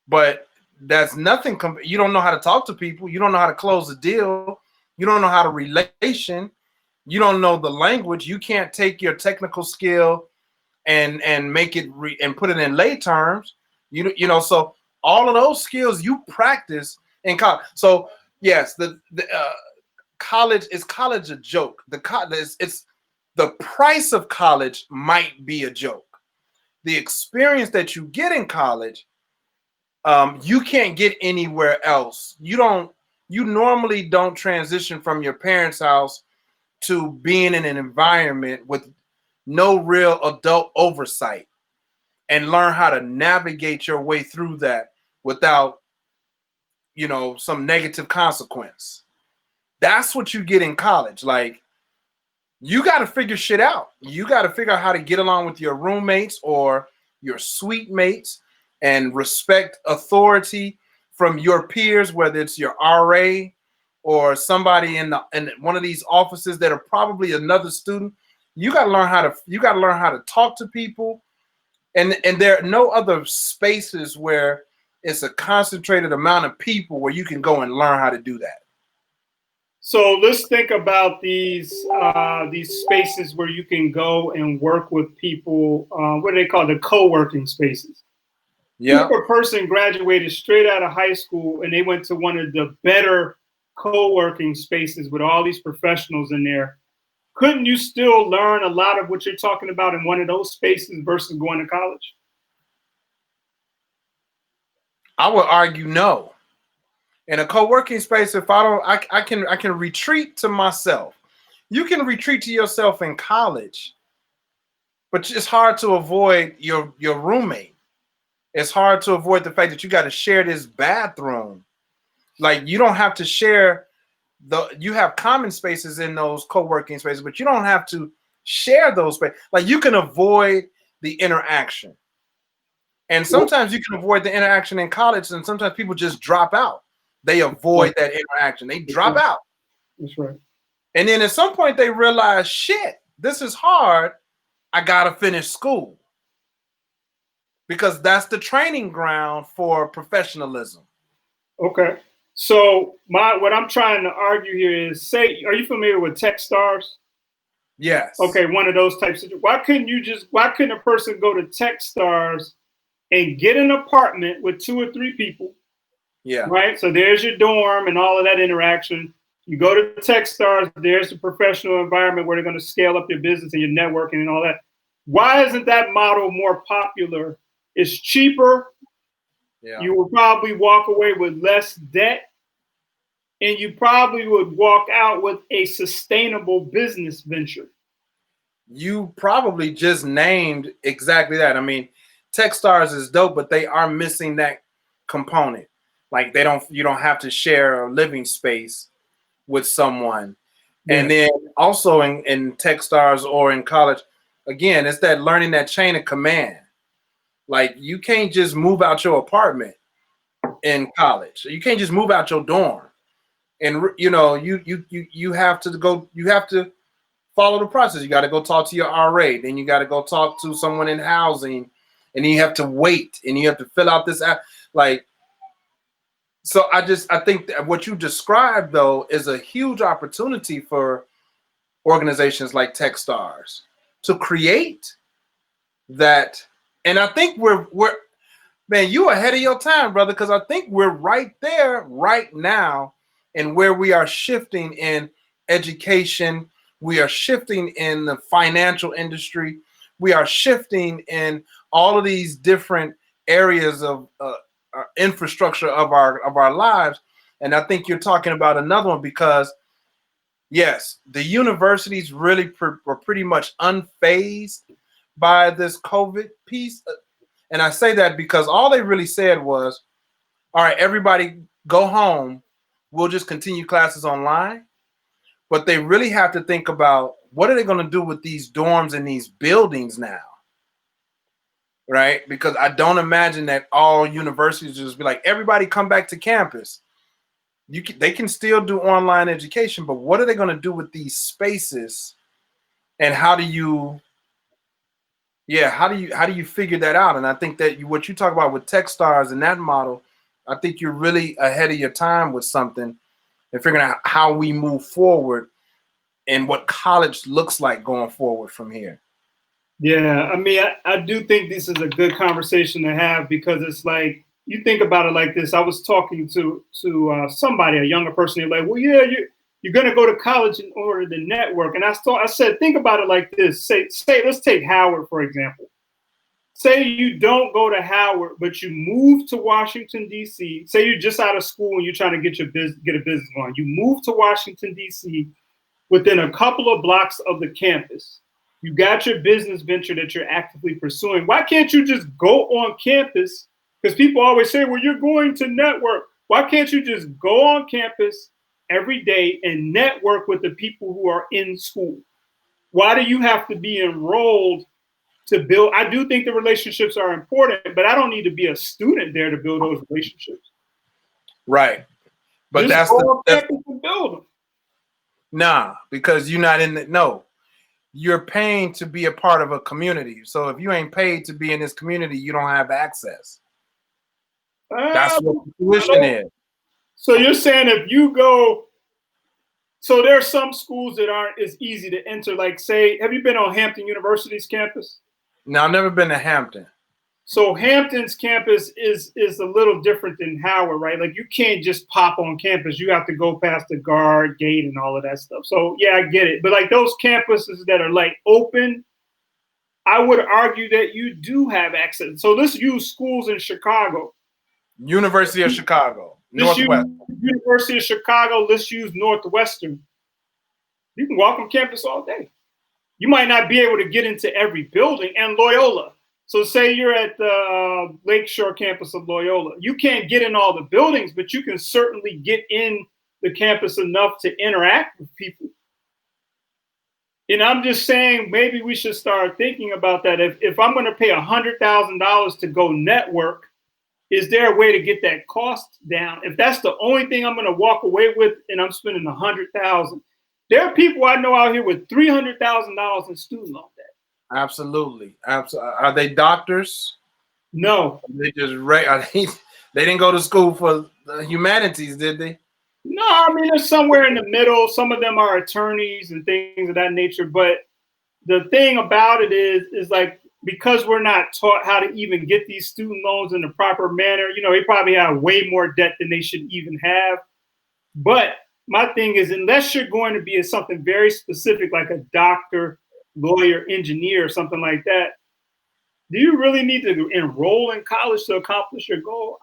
but that's nothing. You don't know how to talk to people. You don't know how to close a deal. You don't know how to relation. You don't know the language. You can't take your technical skill and make it and put it in lay terms. You know, so all of those skills you practice in college. So yes, the college a joke. It's the price of college might be a joke. The experience that you get in college, you can't get anywhere else. You don't you normally don't transition from your parents' house to being in an environment with no real adult oversight and learn how to navigate your way through that without, some negative consequence. That's what you get in college. Like, you got to figure shit out. You got to figure out how to get along with your roommates or your suite mates and respect authority from your peers, whether it's your RA or somebody in one of these offices that are probably another student. You got to learn how to talk to people. And there are no other spaces where it's a concentrated amount of people where you can go and learn how to do that. So let's think about these spaces where you can go and work with people. What do they call the co-working spaces? Yeah. If a person graduated straight out of high school and they went to one of the better co-working spaces with all these professionals in there, couldn't you still learn a lot of what you're talking about in one of those spaces versus going to college? I would argue no. In a co-working space, if I can retreat to myself. You can retreat to yourself in college, but it's hard to avoid your roommate. It's hard to avoid the fact that you got to share this bathroom. Like, you don't have to share you have common spaces in those co-working spaces, but you don't have to share those spaces. Like, you can avoid the interaction. And sometimes you can avoid the interaction in college, and sometimes people just drop out. They avoid that interaction. They drop out. That's right. And then at some point they realize, shit, this is hard. I got to finish school. Because that's the training ground for professionalism. Okay. So what I'm trying to argue here is, are you familiar with Techstars? Yes. Okay, one of those types of. Why couldn't a person go to Techstars and get an apartment with 2 or 3 people? Yeah. Right. So there's your dorm and all of that interaction. You go to Techstars, there's a professional environment where they're going to scale up your business and your networking and all that. Why isn't that model more popular? It's cheaper. Yeah. You will probably walk away with less debt, and you probably would walk out with a sustainable business venture. You probably just named exactly that. I mean, Techstars is dope, but they are missing that component. Like, you don't have to share a living space with someone. Yeah. And then also in Techstars or in college, again, it's that learning that chain of command. Like, you can't just move out your apartment in college. You can't just move out your dorm. And you have to follow the process. You got to go talk to your RA, then you got to go talk to someone in housing, and then you have to wait, and you have to fill out this app. Like, so I think that what you described though is a huge opportunity for organizations like Techstars to create that. And I think we're man, you ahead of your time, brother, because I think we're right there right now in where we are shifting in education. We are shifting in the financial industry. We are shifting in all of these different areas of infrastructure of our lives. And I think you're talking about another one because, yes, the universities really were pretty much unfazed by this COVID piece. And I say that because all they really said was, all right, everybody go home. We'll just continue classes online. But they really have to think about, what are they going to do with these dorms and these buildings now? Right? Because I don't imagine that all universities just be like, everybody come back to campus. They can still do online education, but what are they going to do with these spaces? And how do you figure that out? And I think that what you talk about with Techstars and that model, I think you're really ahead of your time with something and figuring out how we move forward and what college looks like going forward from here. Yeah, I mean, I do think this is a good conversation to have, because it's like, you think about it like this. I was talking to somebody, a younger person. They're like, well, yeah, you're going to go to college in order to network. And I said, think about it like this. Say, let's take Howard, for example. say you don't go to Howard, but you move to Washington, D.C. Say you're just out of school and you're trying to get a business going. You move to Washington, D.C. within a couple of blocks of the campus. You got your business venture that you're actively pursuing. Why can't you just go on campus? Because people always say, well, you're going to network. Why can't you just go on campus every day and network with the people who are in school? Why do you have to be enrolled to build? I do think the relationships are important, but I don't need to be a student there to build those relationships. Right. But just go on campus and build them. Nah, because you're not in the, no. You're paying to be a part of a community. So if you ain't paid to be in this community, you don't have access. That's what the tuition is. So you're saying if you go, so there are some schools that aren't as easy to enter. Like say, have you been on Hampton University's campus? No, I've never been to Hampton. So Hampton's campus is a little different than Howard, right? Like you can't just pop on campus. You have to go past the guard gate and all of that stuff. So yeah, I get it. But like those campuses that are like open, I would argue that you do have access. So let's use schools in Chicago. University of Chicago, Northwestern. University of Chicago, let's use Northwestern. You can walk on campus all day. You might not be able to get into every building, and Loyola. So say you're at the Lakeshore campus of Loyola. You can't get in all the buildings, but you can certainly get in the campus enough to interact with people. And I'm just saying, maybe we should start thinking about that. If I'm going to pay $100,000 to go network, is there a way to get that cost down? If that's the only thing I'm going to walk away with and I'm spending $100,000, there are people I know out here with $300,000 in student loan debt. Absolutely. Are they doctors? No. They just they didn't go to school for the humanities, did they? No, I mean, they're somewhere in the middle. Some of them are attorneys and things of that nature. But the thing about it is like, because we're not taught how to even get these student loans in the proper manner, you know, they probably have way more debt than they should even have. But my thing is, unless you're going to be something very specific, like a doctor, lawyer, engineer, or something like that, do you really need to enroll in college to accomplish your goal?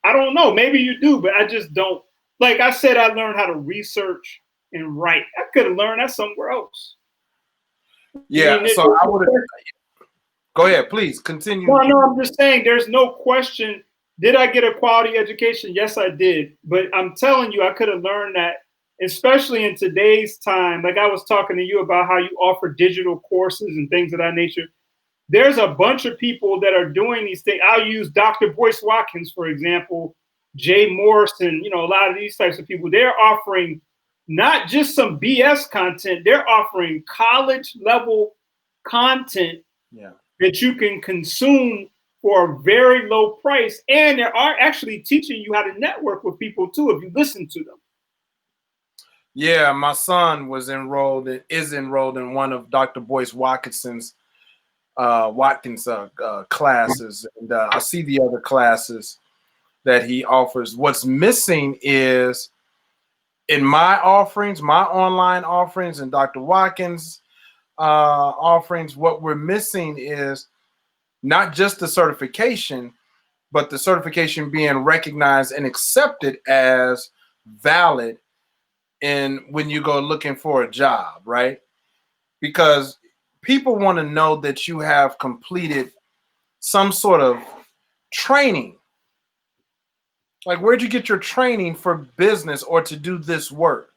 I don't know. Maybe you do, but I just don't. Like I said, I learned how to research and write. I could have learned that somewhere else. Yeah, so I would have. Go ahead, please continue. No, I'm just saying there's no question. Did I get a quality education? Yes, I did. But I'm telling you, I could have learned that, especially in today's time. Like I was talking to you about how you offer digital courses and things of that nature. There's a bunch of people that are doing these things. I'll use Dr. Boyce Watkins, for example, Jay Morrison, you know, a lot of these types of people. They're offering not just some BS content. They're offering college level content that you can consume for a very low price. And they are actually teaching you how to network with people too, if you listen to them. Yeah, my son is enrolled in one of Dr. Boyce Watkinson's classes. And I see the other classes that he offers. What's missing is in my offerings, my online offerings, and Dr. Watkins' offerings, what we're missing is not just the certification, but the certification being recognized and accepted as valid when you go looking for a job, right? Because people want to know that you have completed some sort of training. Like, where'd you get your training for business or to do this work?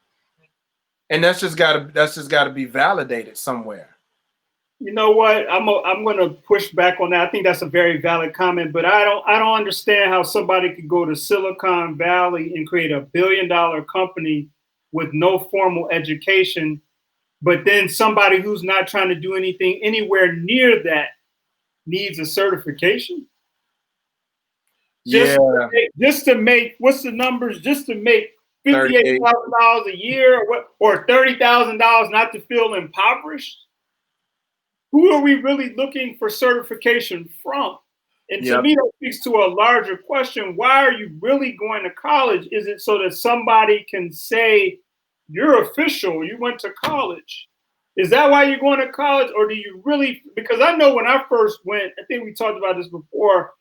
And that's just got to be validated somewhere. You know what? I'm going to push back on that. I think that's a very valid comment, but I don't understand how somebody could go to Silicon Valley and create $1 billion company with no formal education, but then somebody who's not trying to do anything anywhere near that needs a certification. Just to make what's the numbers? Just to make $58,000 a year, or $30,000, not to feel impoverished. Who are we really looking for certification from? And to me, that speaks to a larger question. Why are you really going to college? Is it so that somebody can say you're official, you went to college? Is that why you're going to college, or do you really? Because I know when I first went, I think we talked about this before.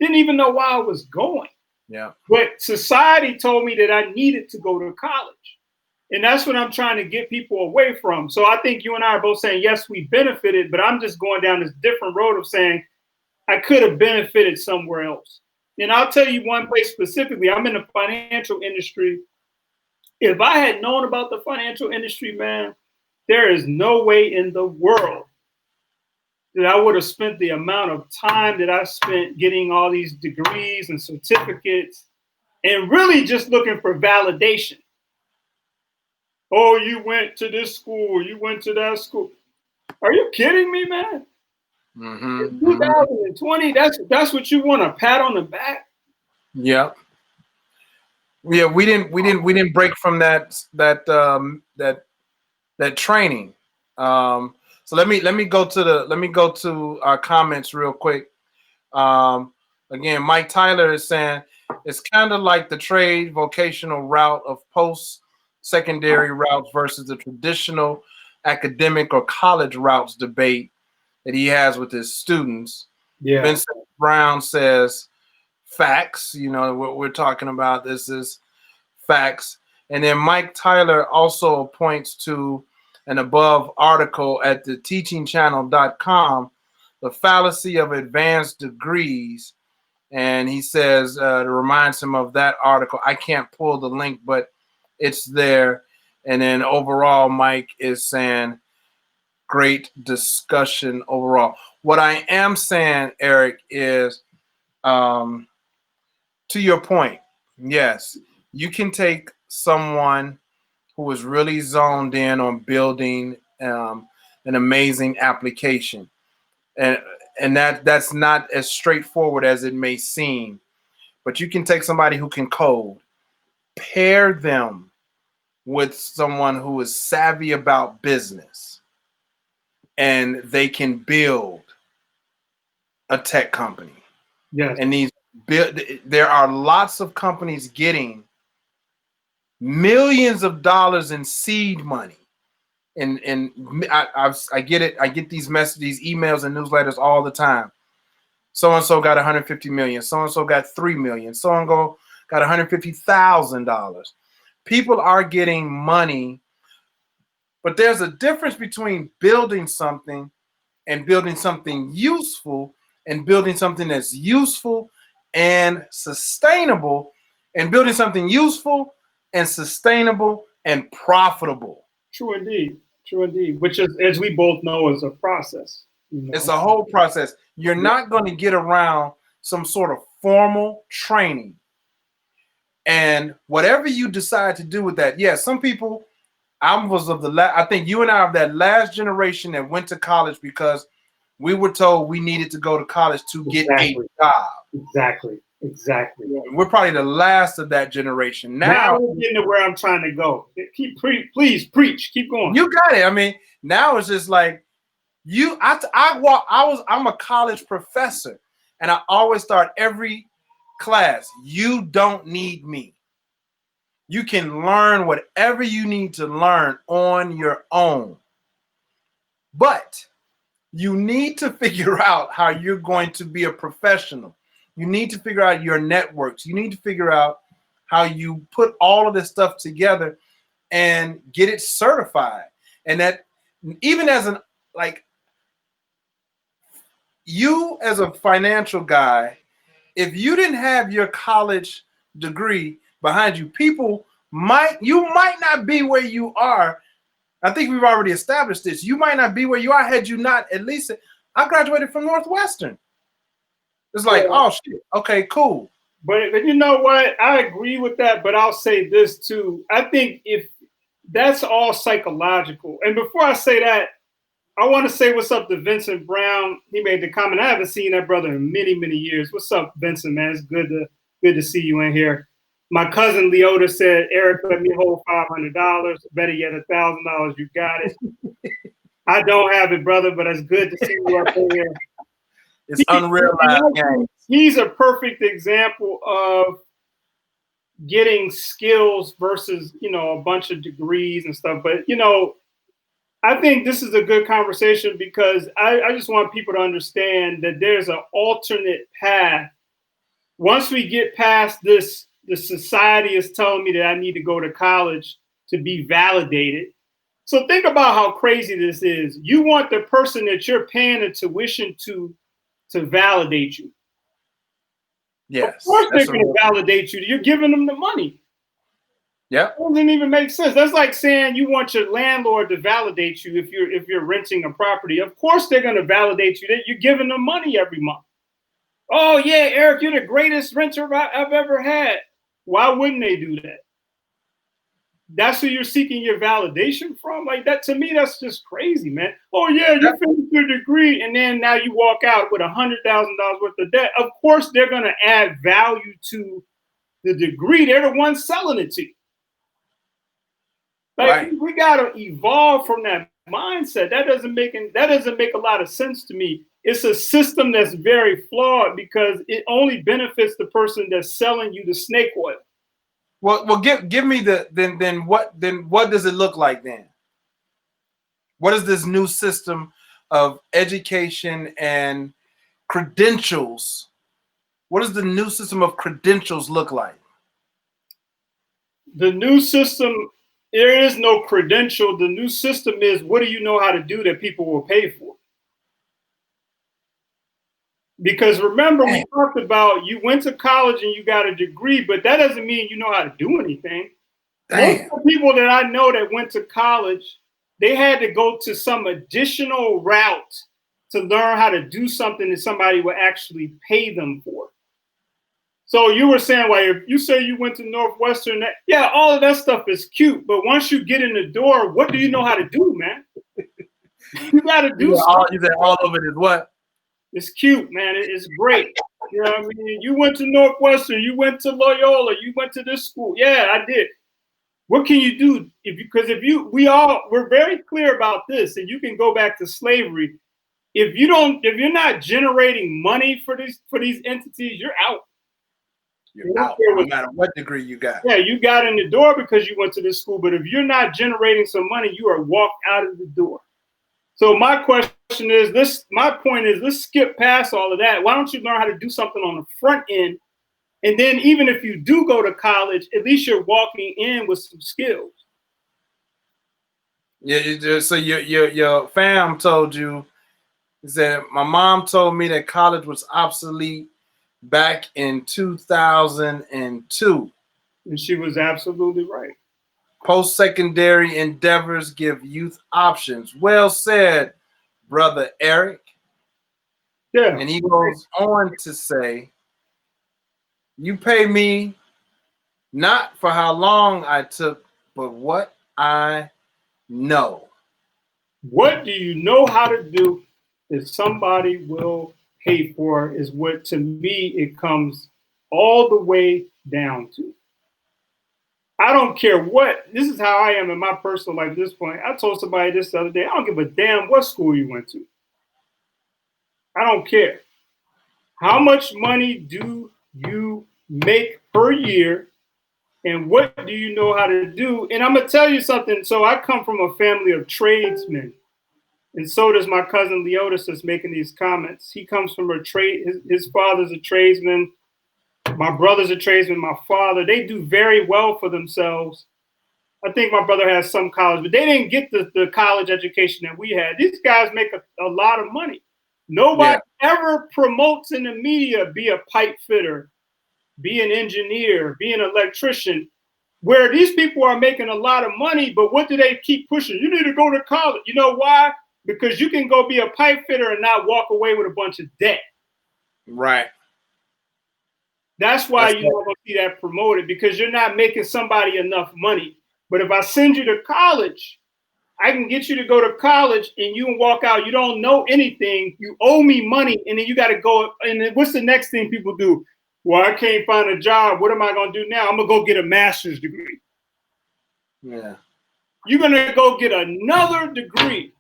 Didn't even know why I was going. Yeah. But society told me that I needed to go to college. And that's what I'm trying to get people away from. So I think you and I are both saying, yes, we benefited, but I'm just going down this different road of saying I could have benefited somewhere else. And I'll tell you one place specifically. I'm in the financial industry. If I had known about the financial industry, man, there is no way in the world that I would have spent the amount of time that I spent getting all these degrees and certificates and really just looking for validation. Oh, you went to this school, you went to that school. Are you kidding me, man? In 2020, that's what you want, a pat on the back? Yeah. Yeah, we didn't break from that training. So let me go to our comments real quick. Again, Mike Tyler is saying it's kind of like the trade vocational route of post-secondary routes versus the traditional academic or college routes debate that he has with his students. Yeah. Vincent Brown says facts. You know what we're talking about. This is facts. And then Mike Tyler also points to an above article at the teachingchannel.com, the fallacy of advanced degrees. And he says, it reminds him of that article. I can't pull the link, but it's there. And then overall, Mike is saying, great discussion overall. What I am saying, Eric, is to your point, yes, you can take someone who is really zoned in on building an amazing application. And that's not as straightforward as it may seem. But you can take somebody who can code, pair them with someone who is savvy about business, and they can build a tech company. Yes. And there are lots of companies getting millions of dollars in seed money. And I get it. I get these messages, these emails and newsletters all the time. So-and-so got 150 million. So-and-so got 3 million. So-and-so got $150,000. People are getting money, but there's a difference between building something and building something useful and building something that's useful and sustainable and building something useful and sustainable and profitable. True indeed. True indeed. Which is, as we both know, is a process. You know? It's a whole process. You're not going to get around some sort of formal training. And whatever you decide to do with that, yeah, some people, I think you and I are that last generation that went to college because we were told we needed to go to college to get a job. Exactly. We're probably the last of that generation. Now we're getting to where I'm trying to go. Please preach. Keep going. You got it. I mean, now it's just like I'm a college professor, and I always start every class. You don't need me. You can learn whatever you need to learn on your own. But you need to figure out how you're going to be a professional. You need to figure out your networks. You need to figure out how you put all of this stuff together and get it certified. And that even as you as a financial guy, if you didn't have your college degree behind you, you might not be where you are. I think we've already established this. You might not be where you are had you not at least. I graduated from Northwestern. It's like, oh shit, okay, cool. But you know what? I agree with that, but I'll say this too. I think if that's all psychological. And before I say that, I want to say what's up to Vincent Brown. He made the comment. I haven't seen that brother in many, many years. What's up, Vincent, man? It's good to see you in here. My cousin Leota said, Eric, let me hold $500. Better yet, $1,000. You got it. I don't have it, brother, but it's good to see you up here. It's unrealized. He's a perfect example of getting skills versus, a bunch of degrees and stuff. But, I think this is a good conversation because I just want people to understand that there's an alternate path. Once we get past this, the society is telling me that I need to go to college to be validated. So think about how crazy this is. You want the person that you're paying the tuition to validate you. Of Yes. course they're going to validate you. You're giving them the money. Yeah. It doesn't even make sense. That's like saying you want your landlord to validate you if you're renting a property. Of course they're going to validate you. That you're giving them money every month. Oh yeah, Eric, you're the greatest renter I've ever had. Why wouldn't they do that? That's who you're seeking your validation from. Like that, to me, that's just crazy, man. Oh yeah, you finished your degree, and then now you walk out with $100,000 worth of debt. Of course, they're going to add value to the degree. They're the ones selling it to you. Like right. we got to evolve from that mindset. That doesn't make a lot of sense to me. It's a system that's very flawed because it only benefits the person that's selling you the snake oil. Well, give me then what does it look like then? What is this new system of education and credentials? What does the new system of credentials look like? The new system, there is no credential. The new system is, what do you know how to do that people will pay for? Because remember, we talked about you went to college and you got a degree, but that doesn't mean you know how to do anything. Most of the people that I know that went to college, they had to go to some additional route to learn how to do something that somebody would actually pay them for. So you were saying, well, if you say you went to Northwestern, yeah, all of that stuff is cute. But once you get in the door, what do you know how to do, man? You got to do something. You said all of it is what? It's cute, man. It's great. You know what I mean? You went to Northwestern, you went to Loyola, you went to this school. Yeah, I did. What can you do? We're very clear about this, and you can go back to slavery. If you're not generating money for these entities, you're out. You're out, no matter what degree you got. Yeah, you got in the door because you went to this school, but if you're not generating some money, you are walked out of the door. So my question is my point is, let's skip past all of that. Why don't you learn how to do something on the front end? And then even if you do go to college, at least you're walking in with some skills. Yeah, so your fam told you, that my mom told me that college was obsolete back in 2002. And she was absolutely right. Post-secondary endeavors give youth options. Well said, Brother Eric. Yeah. And he goes on to say, you pay me not for how long I took, but what I know. What do you know how to do that somebody will pay for is what, to me, it comes all the way down to. I don't care what, this is how I am in my personal life at this point. I told somebody this the other day, I don't give a damn what school you went to. I don't care. How much money do you make per year? And what do you know how to do? And I'm going to tell you something. So I come from a family of tradesmen. And so does my cousin Leotis that's making these comments. He comes from a trade. His father's a tradesman. My brother's a tradesman. My father, they do very well for themselves. I think my brother has some college, but they didn't get the college education that we had. These guys make a lot of money. Nobody ever promotes in the media, be a pipe fitter, be an engineer, be an electrician, where these people are making a lot of money, but what do they keep pushing? You need to go to college. You know why? Because you can go be a pipe fitter and not walk away with a bunch of debt. Right. That's why you don't go see that promoted, because you're not making somebody enough money. But if I send you to college, I can get you to go to college and you can walk out. You don't know anything. You owe me money. And then you got to go. And then what's the next thing people do? Well, I can't find a job. What am I going to do now? I'm going to go get a master's degree. Yeah. You're going to go get another degree.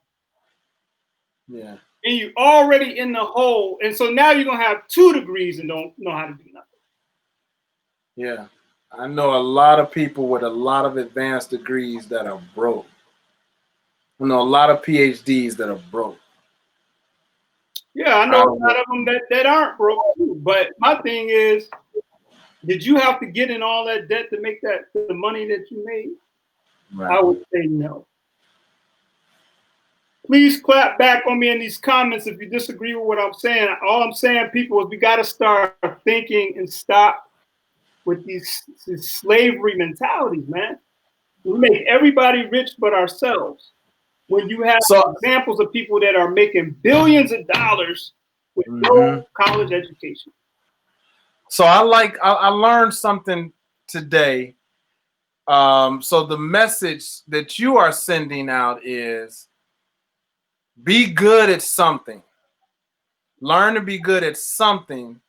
Yeah. And you're already in the hole. And so now you're going to have 2 degrees and don't know how to do nothing. Yeah. I know a lot of people with a lot of advanced degrees that are broke. You know, a lot of PhDs that are broke. Yeah, I know a lot of them that aren't broke too. But my thing is, did you have to get in all that debt to make that the money that you made? Right. I would say no. Please clap back on me in these comments if you disagree with what I'm saying. All I'm saying, people, is we got to start thinking and stop with these slavery mentalities, man. We make everybody rich but ourselves. When you have examples of people that are making billions of dollars with no college education. So I learned something today. So the message that you are sending out is be good at something. Learn to be good at something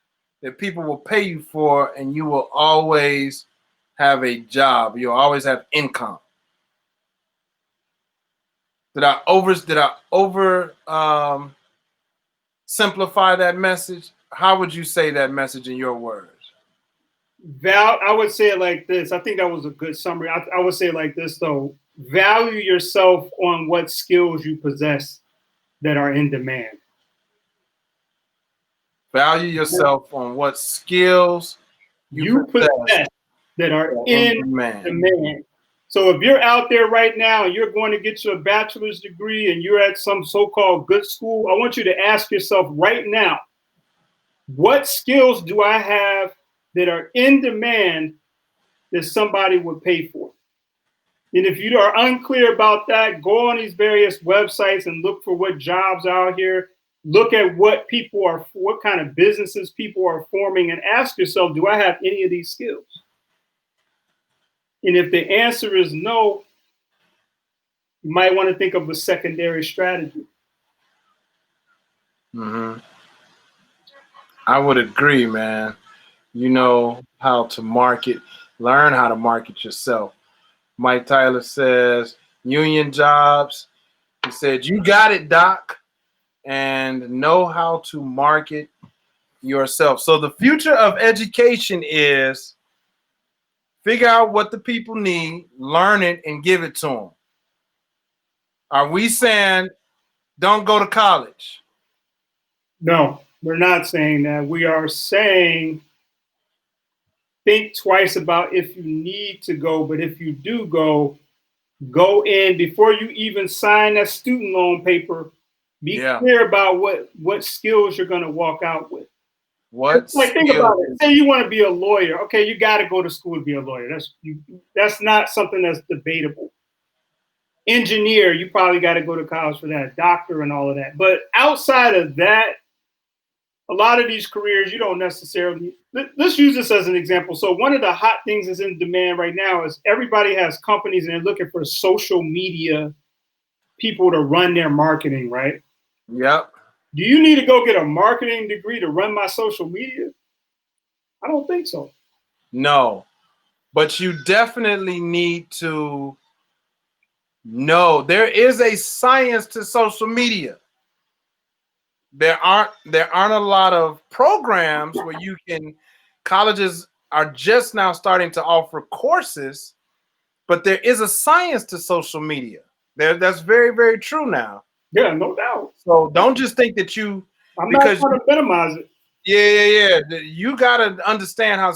that people will pay you for, and you will always have a job. You'll always have income. Did I over simplify that message? How would you say that message in your words? I would say it like this. I think that was a good summary. I would say it like this, though. Value yourself on what skills you possess that are in demand. Value yourself on what skills you possess that are in demand. So if you're out there right now and you're going to get your bachelor's degree and you're at some so-called good school, I want you to ask yourself right now, what skills do I have that are in demand that somebody would pay for? And if you are unclear about that, go on these various websites and look for what jobs are out here. Look at what kind of businesses people are forming, and ask yourself, do I have any of these skills? And if the answer is no, you might want to think of a secondary strategy. I would agree, man. You know how to market, learn how to market yourself. Mike Tyler says, union jobs. He said, you got it, Doc, and know how to market yourself. So the future of education is figure out what the people need, learn it, and give it to them. Are we saying don't go to college? No, we're not saying that. We are saying think twice about if you need to go, but if you do go in before you even sign that student loan paper. Be clear about what skills you're going to walk out with. Think about it. Say you want to be a lawyer. Okay, you got to go to school to be a lawyer. That's not something that's debatable. Engineer, you probably got to go to college for that. Doctor and all of that. But outside of that, a lot of these careers, you don't necessarily. Let's use this as an example. So one of the hot things that's in demand right now is everybody has companies and they're looking for social media people to run their marketing, right? Yep. Do you need to go get a marketing degree to run my social media? I don't think so. No, but you definitely need to know there is a science to social media. There aren't a lot of programs where you can. Colleges are just now starting to offer courses, but there is a science to social media. That's very, very true now. Yeah, no doubt. So don't just think that I'm not trying to minimize it. Yeah. You got to understand how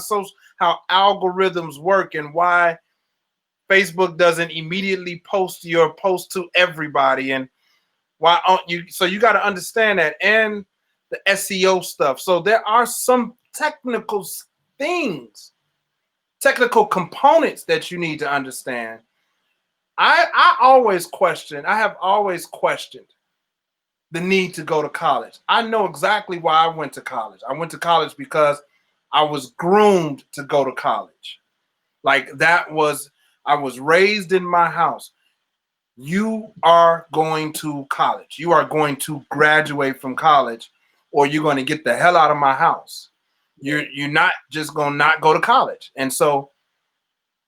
algorithms work and why Facebook doesn't immediately post your post to everybody, and why you. So you got to understand that, and the SEO stuff. So there are some technical things, technical components that you need to understand. I have always questioned the need to go to college. I know exactly why I went to college. I went to college because I was groomed to go to college. I was raised in my house. You are going to college. You are going to graduate from college, or you're going to get the hell out of my house. You're not just going to not go to college. And so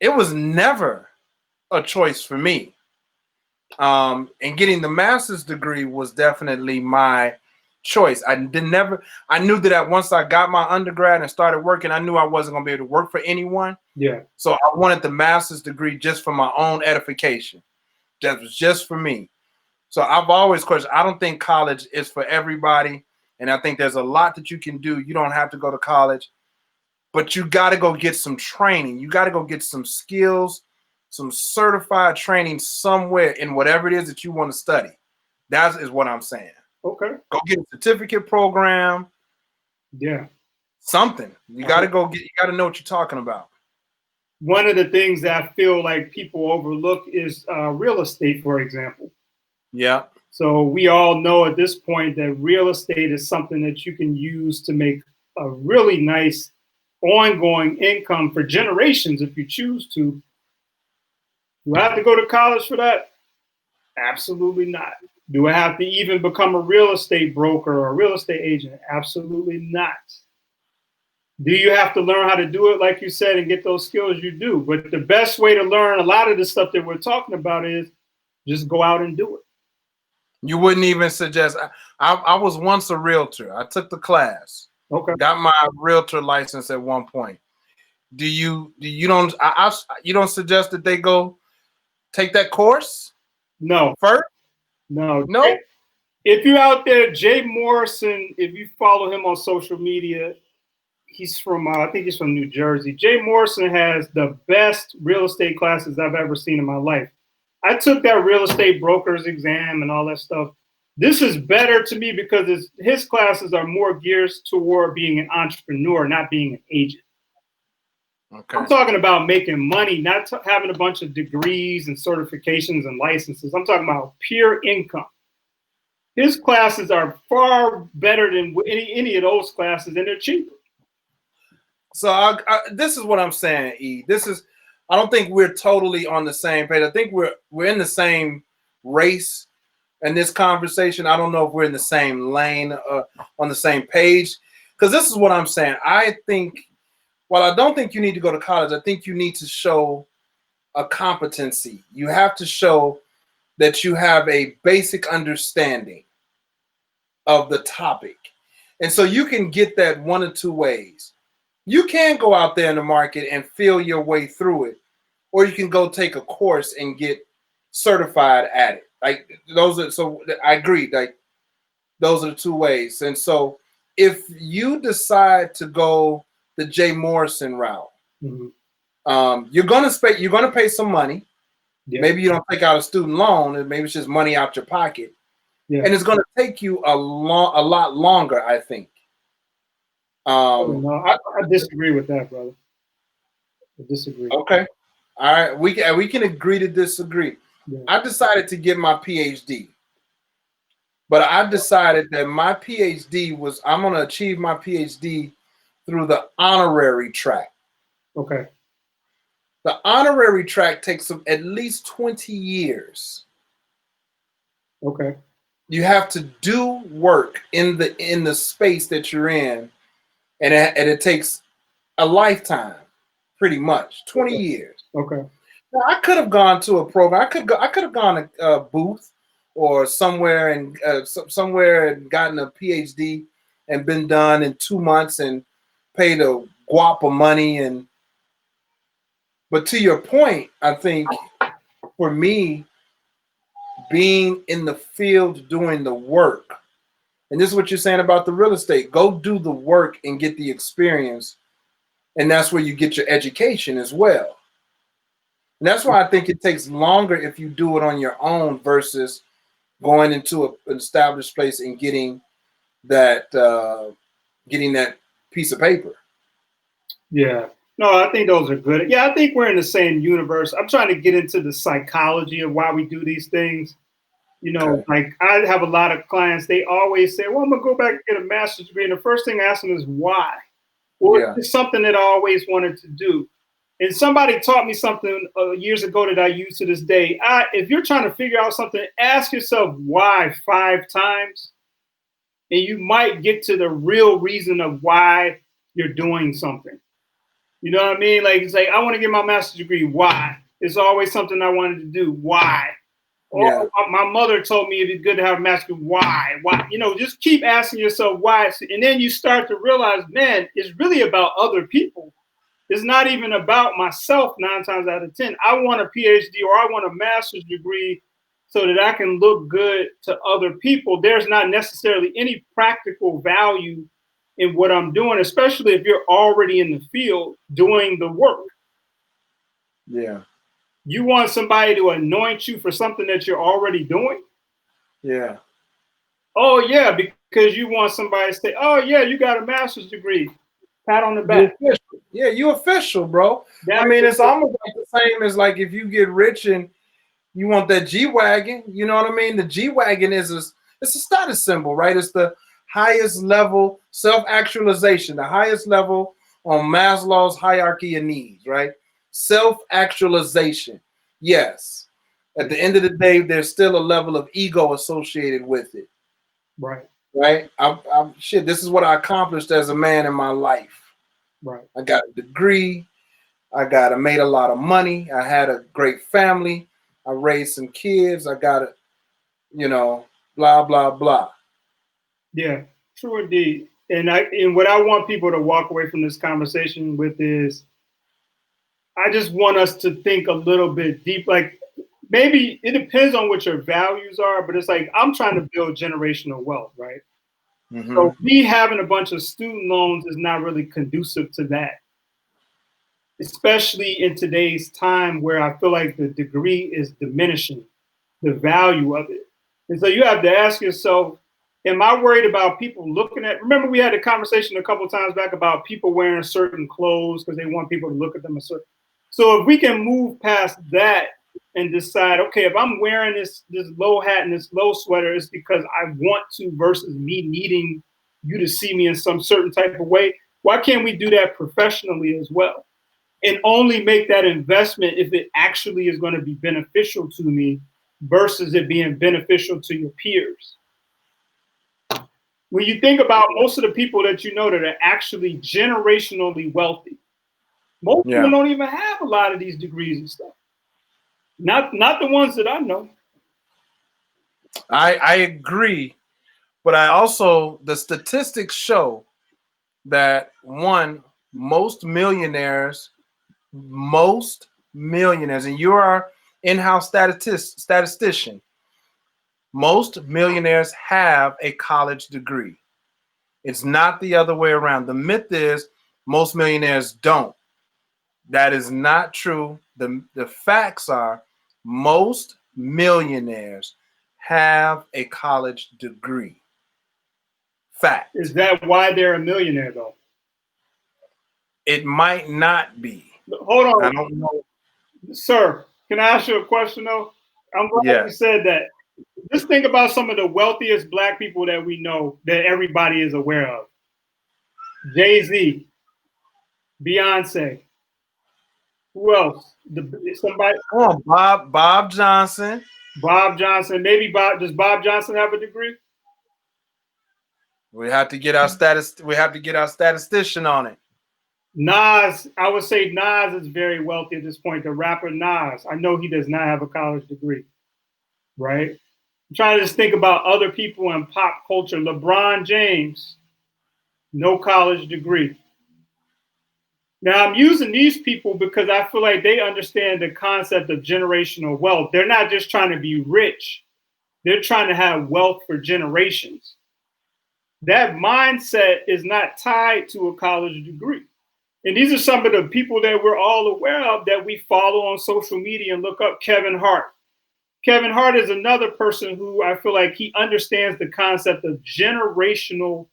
it was never a choice for me. And getting the master's degree was definitely my choice. I knew that once I got my undergrad and started working, I knew I wasn't going to be able to work for anyone. Yeah. So I wanted the master's degree just for my own edification. That was just for me. So I've always questioned. I don't think college is for everybody, and I think there's a lot that you can do. You don't have to go to college, but you got to go get some training. You got to go get some skills, some certified training somewhere in whatever it is that you want to study. That is what I'm saying. Okay. Go get a certificate program. Yeah. Something. You got to go get. You got to know what you're talking about. One of the things that I feel like people overlook is real estate, for example. Yeah. So we all know at this point that real estate is something that you can use to make a really nice ongoing income for generations if you choose to. Do I have to go to college for that? Absolutely not. Do I have to even become a real estate broker or a real estate agent? Absolutely not. Do you have to learn how to do it, like you said, and get those skills? You do. But the best way to learn a lot of the stuff that we're talking about is just go out and do it. You wouldn't even suggest. I was once a realtor. I took the class. Okay. Got my realtor license at one point. You don't suggest that they go take that course? No. First? No. No? If you're out there, Jay Morrison, if you follow him on social media, he's from, I think he's from New Jersey. Jay Morrison has the best real estate classes I've ever seen in my life. I took that real estate broker's exam and all that stuff. This is better to me because his classes are more geared toward being an entrepreneur, not being an agent. Okay. I'm talking about making money, not having a bunch of degrees and certifications and licenses. I'm talking about pure income. His classes are far better than any of those classes, and they're cheaper. So this is what I'm saying, E. I don't think we're totally on the same page. I think we're in the same race in this conversation. I don't know if we're in the same lane, on the same page, because this is what I'm saying. I think, while I don't think you need to go to college, I think you need to show a competency. You have to show that you have a basic understanding of the topic. And so you can get that one or two ways. You can go out there in the market and feel your way through it, or you can go take a course and get certified at it. Like so I agree. Like those are the two ways. And so if you decide to go the Jay Morrison route, you're gonna pay some money. Yeah. Maybe you don't take out a student loan, and maybe it's just money out your pocket. Yeah. And it's gonna take you a lot longer, I think. No, I disagree with that, brother. I disagree. Okay. All right. We can agree to disagree. Yeah. I decided to get my PhD. But I decided that my PhD I'm going to achieve my PhD through the honorary track. Okay. The honorary track takes at least 20 years. Okay. You have to do work in the space that you're in, and it takes a lifetime, pretty much 20 years. Okay. Now, I could have gone to a program. I could have gone to a booth or somewhere and gotten a PhD and been done in 2 months and paid a guap of money. But to your point, I think for me, being in the field doing the work, and this is what you're saying about the real estate, go do the work and get the experience. And that's where you get your education as well. And that's why I think it takes longer if you do it on your own versus going into an established place and getting that piece of paper. Yeah. No, I think those are good. Yeah, I think we're in the same universe. I'm trying to get into the psychology of why we do these things. You know, okay. Like I have a lot of clients, they always say, well, I'm going to go back and get a master's degree. And the first thing I ask them is why? Or it's something that I always wanted to do. And somebody taught me something years ago that I use to this day. If you're trying to figure out something, ask yourself why 5 times. And you might get to the real reason of why you're doing something. You know what I mean? Like, it's like, I want to get my master's degree. Why? It's always something I wanted to do. Why? Yeah. Or my mother told me it'd be good to have a master's degree. Why? Why? You know, just keep asking yourself why. And then you start to realize, man, it's really about other people. It's not even about myself 9 times out of 10. I want a PhD or I want a master's degree so that I can look good to other people, there's not necessarily any practical value in what I'm doing, especially if you're already in the field doing the work. Yeah. You want somebody to anoint you for something that you're already doing? Yeah. Oh, yeah, because you want somebody to say, oh, yeah, you got a master's degree. Pat on the back. You official. Yeah, you official, bro. I mean, it's almost like the same as like if you get rich and you want that G-Wagon, you know what I mean? The G-Wagon it's a status symbol, right? It's the highest level self-actualization, the highest level on Maslow's hierarchy of needs, right? Self-actualization. Yes. At the end of the day, there's still a level of ego associated with it. Right. Right? Shit, this is what I accomplished as a man in my life. Right. I got a degree. I made a lot of money. I had a great family. I raised some kids. I got it, blah, blah, blah. Yeah, true indeed. And what I want people to walk away from this conversation with is, I just want us to think a little bit deep. Like, maybe it depends on what your values are, but it's like, I'm trying to build generational wealth, right? Mm-hmm. So me having a bunch of student loans is not really conducive to that, especially in today's time where I feel like the degree is diminishing the value of it. And so you have to ask yourself, am I worried about people looking at, remember we had a conversation a couple of times back about people wearing certain clothes because they want people to look at them a certain. So if we can move past that and decide, okay, if I'm wearing this low hat and this low sweater, it's because I want to versus me needing you to see me in some certain type of way. Why can't we do that professionally as well? And only make that investment if it actually is going to be beneficial to me versus it being beneficial to your peers. When you think about most of the people that you know that are actually generationally wealthy, most of them don't even have a lot of these degrees and stuff. Not the ones that I know. I agree, but the statistics show that most millionaires, and you are in-house statistician, most millionaires have a college degree. It's not the other way around. The myth is most millionaires don't. That is not true. The facts are most millionaires have a college degree. Fact. Is that why they're a millionaire, though? It might not be. Hold on. I don't know. Sir, can I ask you a question, though? I'm glad you said that. Just think about some of the wealthiest Black people that we know that everybody is aware of. Jay-Z, Beyonce. Who else? Somebody? Oh, Bob Johnson. Bob Johnson. Maybe does Bob Johnson have a degree? We have to get our statistician on it. Nas, I would say Nas is very wealthy at this point. The rapper Nas, I know he does not have a college degree, right? I'm trying to just think about other people in pop culture. LeBron James, no college degree. Now I'm using these people because I feel like they understand the concept of generational wealth. They're not just trying to be rich. They're trying to have wealth for generations. That mindset is not tied to a college degree. And these are some of the people that we're all aware of that we follow on social media and look up. Kevin Hart. Kevin Hart is another person who I feel like he understands the concept of generational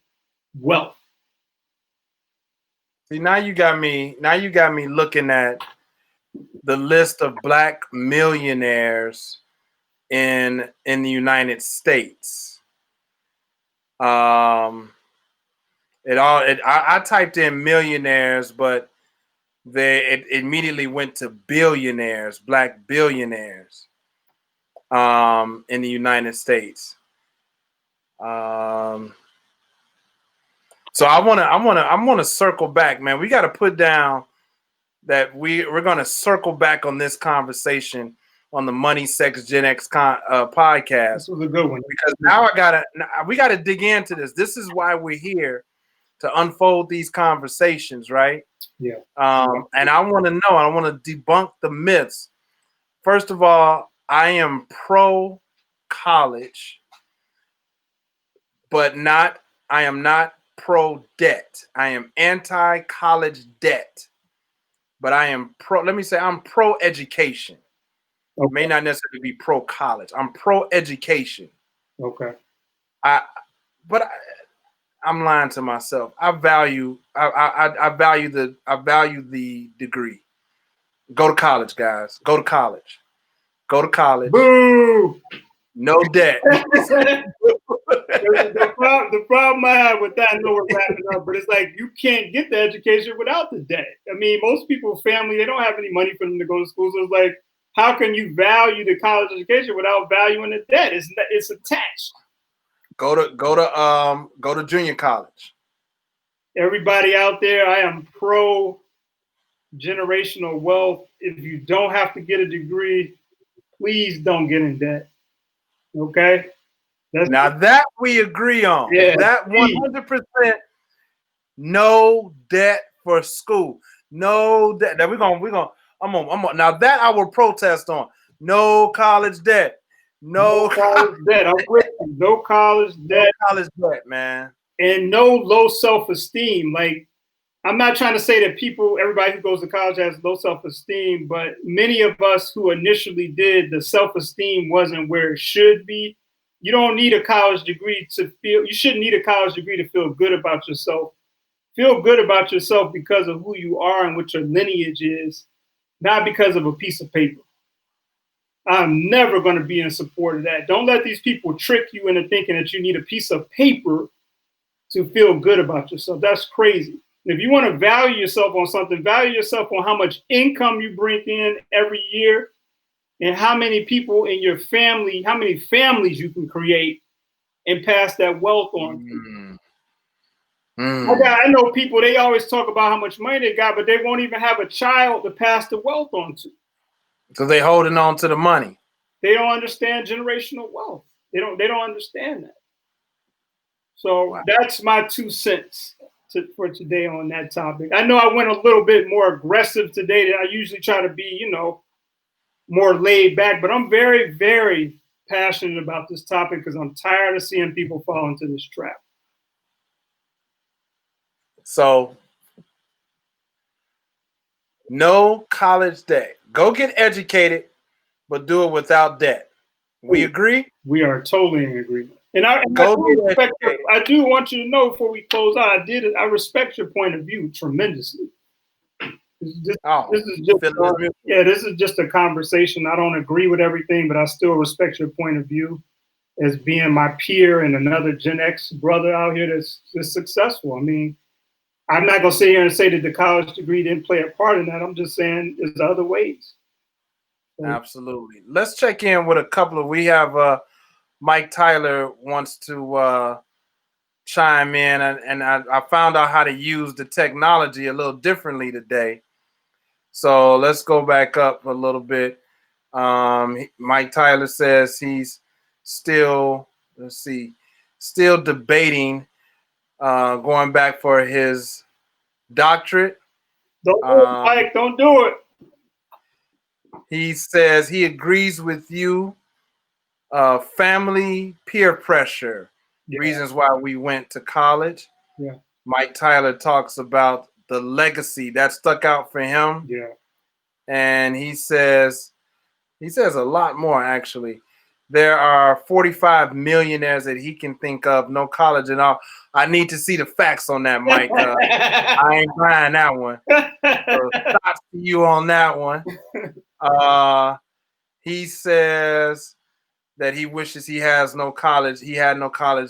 wealth. See, now you got me looking at the list of Black millionaires in the United States. I typed in millionaires, but it immediately went to billionaires, Black billionaires, in the United States. So I want to circle back, man. We got to put down that we're going to circle back on this conversation on the Money, Sex, Gen X podcast. This was a good one. Because now we got to dig into this. This is why we're here, to unfold these conversations, right? Yeah. And I want to know, I want to debunk the myths. First of all, I am pro college, but I am not pro-debt. I am anti-college debt, but I am I'm pro-education. Okay. May not necessarily be pro-college. I'm pro-education. Okay. I'm lying to myself. I value the degree. Go to college, guys. Go to college. Go to college. Boo! No debt. The problem I have with that, I know we're wrapping up, but it's like you can't get the education without the debt. I mean, most people's family, they don't have any money for them to go to school. So it's like, how can you value the college education without valuing the debt? It's attached. Go to junior college. Everybody out there, I am pro generational wealth. If you don't have to get a degree, please don't get in debt. Okay? That we agree on. Yeah, that 100%. No debt for school. No debt. Now I'm on. Now that I will protest on. No college debt. No college debt. I'm with you. No college debt. No college debt, man. And no low self-esteem. Like, I'm not trying to say that everybody who goes to college has low self-esteem, but many of us who initially did, the self-esteem wasn't where it should be. You don't need a college degree you shouldn't need a college degree to feel good about yourself. Feel good about yourself because of who you are and what your lineage is, not because of a piece of paper. I'm never going to be in support of that. Don't let these people trick you into thinking that you need a piece of paper to feel good about yourself. That's crazy. If you want to value yourself on something, value yourself on how much income you bring in every year and how many people in your family, how many families you can create and pass that wealth on to. I know people, they always talk about how much money they got, but they won't even have a child to pass the wealth on to. So they holding on to the money. They don't understand generational wealth. They don't understand that. So That's my 2 cents for today on that topic. I know I went a little bit more aggressive today than I usually try to be, more laid back, but I'm very, very passionate about this topic because I'm tired of seeing people fall into this trap. So, no college debt. Go get educated, but do it without debt. We agree? We are totally in agreement. And I do want you to know before we close out, I respect your point of view tremendously. This is just a conversation. I don't agree with everything, but I still respect your point of view as being my peer and another Gen X brother out here that's successful. I mean, I'm not going to sit here and say that the college degree didn't play a part in that. I'm just saying there's other ways. Absolutely. Let's check in with a couple of, we have Mike Tyler wants to chime in, and I found out how to use the technology a little differently today. So let's go back up a little bit. Mike Tyler says he's still debating going back for his doctorate. Don't do it, Mike. Don't do it. He says he agrees with you. Family, peer pressure, reasons why we went to college. Yeah. Mike Tyler talks about the legacy that stuck out for him. Yeah. And he says a lot more, actually. There are 45 millionaires that he can think of, no college and all. I need to see the facts on that, Mike. I ain't buying that one. So shots to you on that one. He says that he wishes he had no college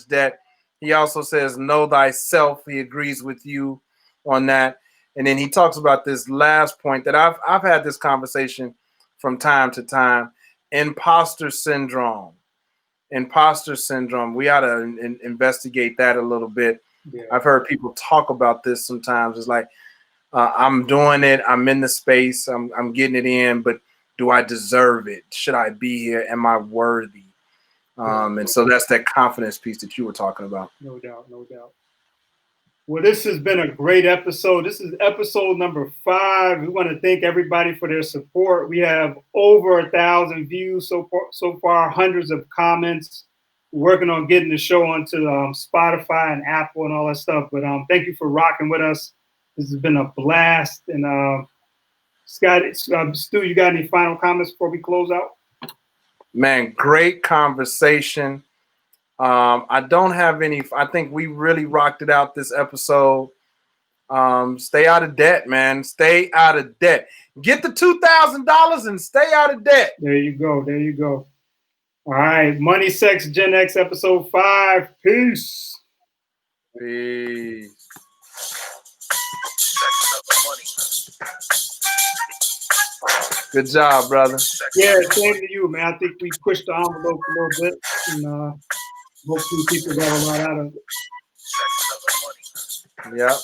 debt. He also says, know thyself. He agrees with you on that. And then he talks about this last point that I've had this conversation from time to time. Imposter syndrome. Imposter syndrome. We ought to investigate that a little bit. Yeah. I've heard people talk about this sometimes. It's like, I'm doing it. I'm in the space. I'm getting it in, but do I deserve it? Should I be here? Am I worthy? And so that's that confidence piece that you were talking about. No doubt, no doubt. Well, this has been a great episode. This is episode number 5. We want to thank everybody for their support. We have over 1,000 views so far, hundreds of comments. We're working on getting the show onto Spotify and Apple and all that stuff. But thank you for rocking with us. This has been a blast. And Scott, Stu, you got any final comments before we close out? Man, great conversation. I don't have any. I think we really rocked it out this episode. Stay out of debt, man. Stay out of debt. Get the $2,000 and stay out of debt. There you go. There you go. All right. Money, Sex, Gen X, episode 5. Peace. Peace. Good job, brother. Yeah, same to you, man. I think we pushed the envelope a little bit, and hopefully people got a lot out of it. Yeah.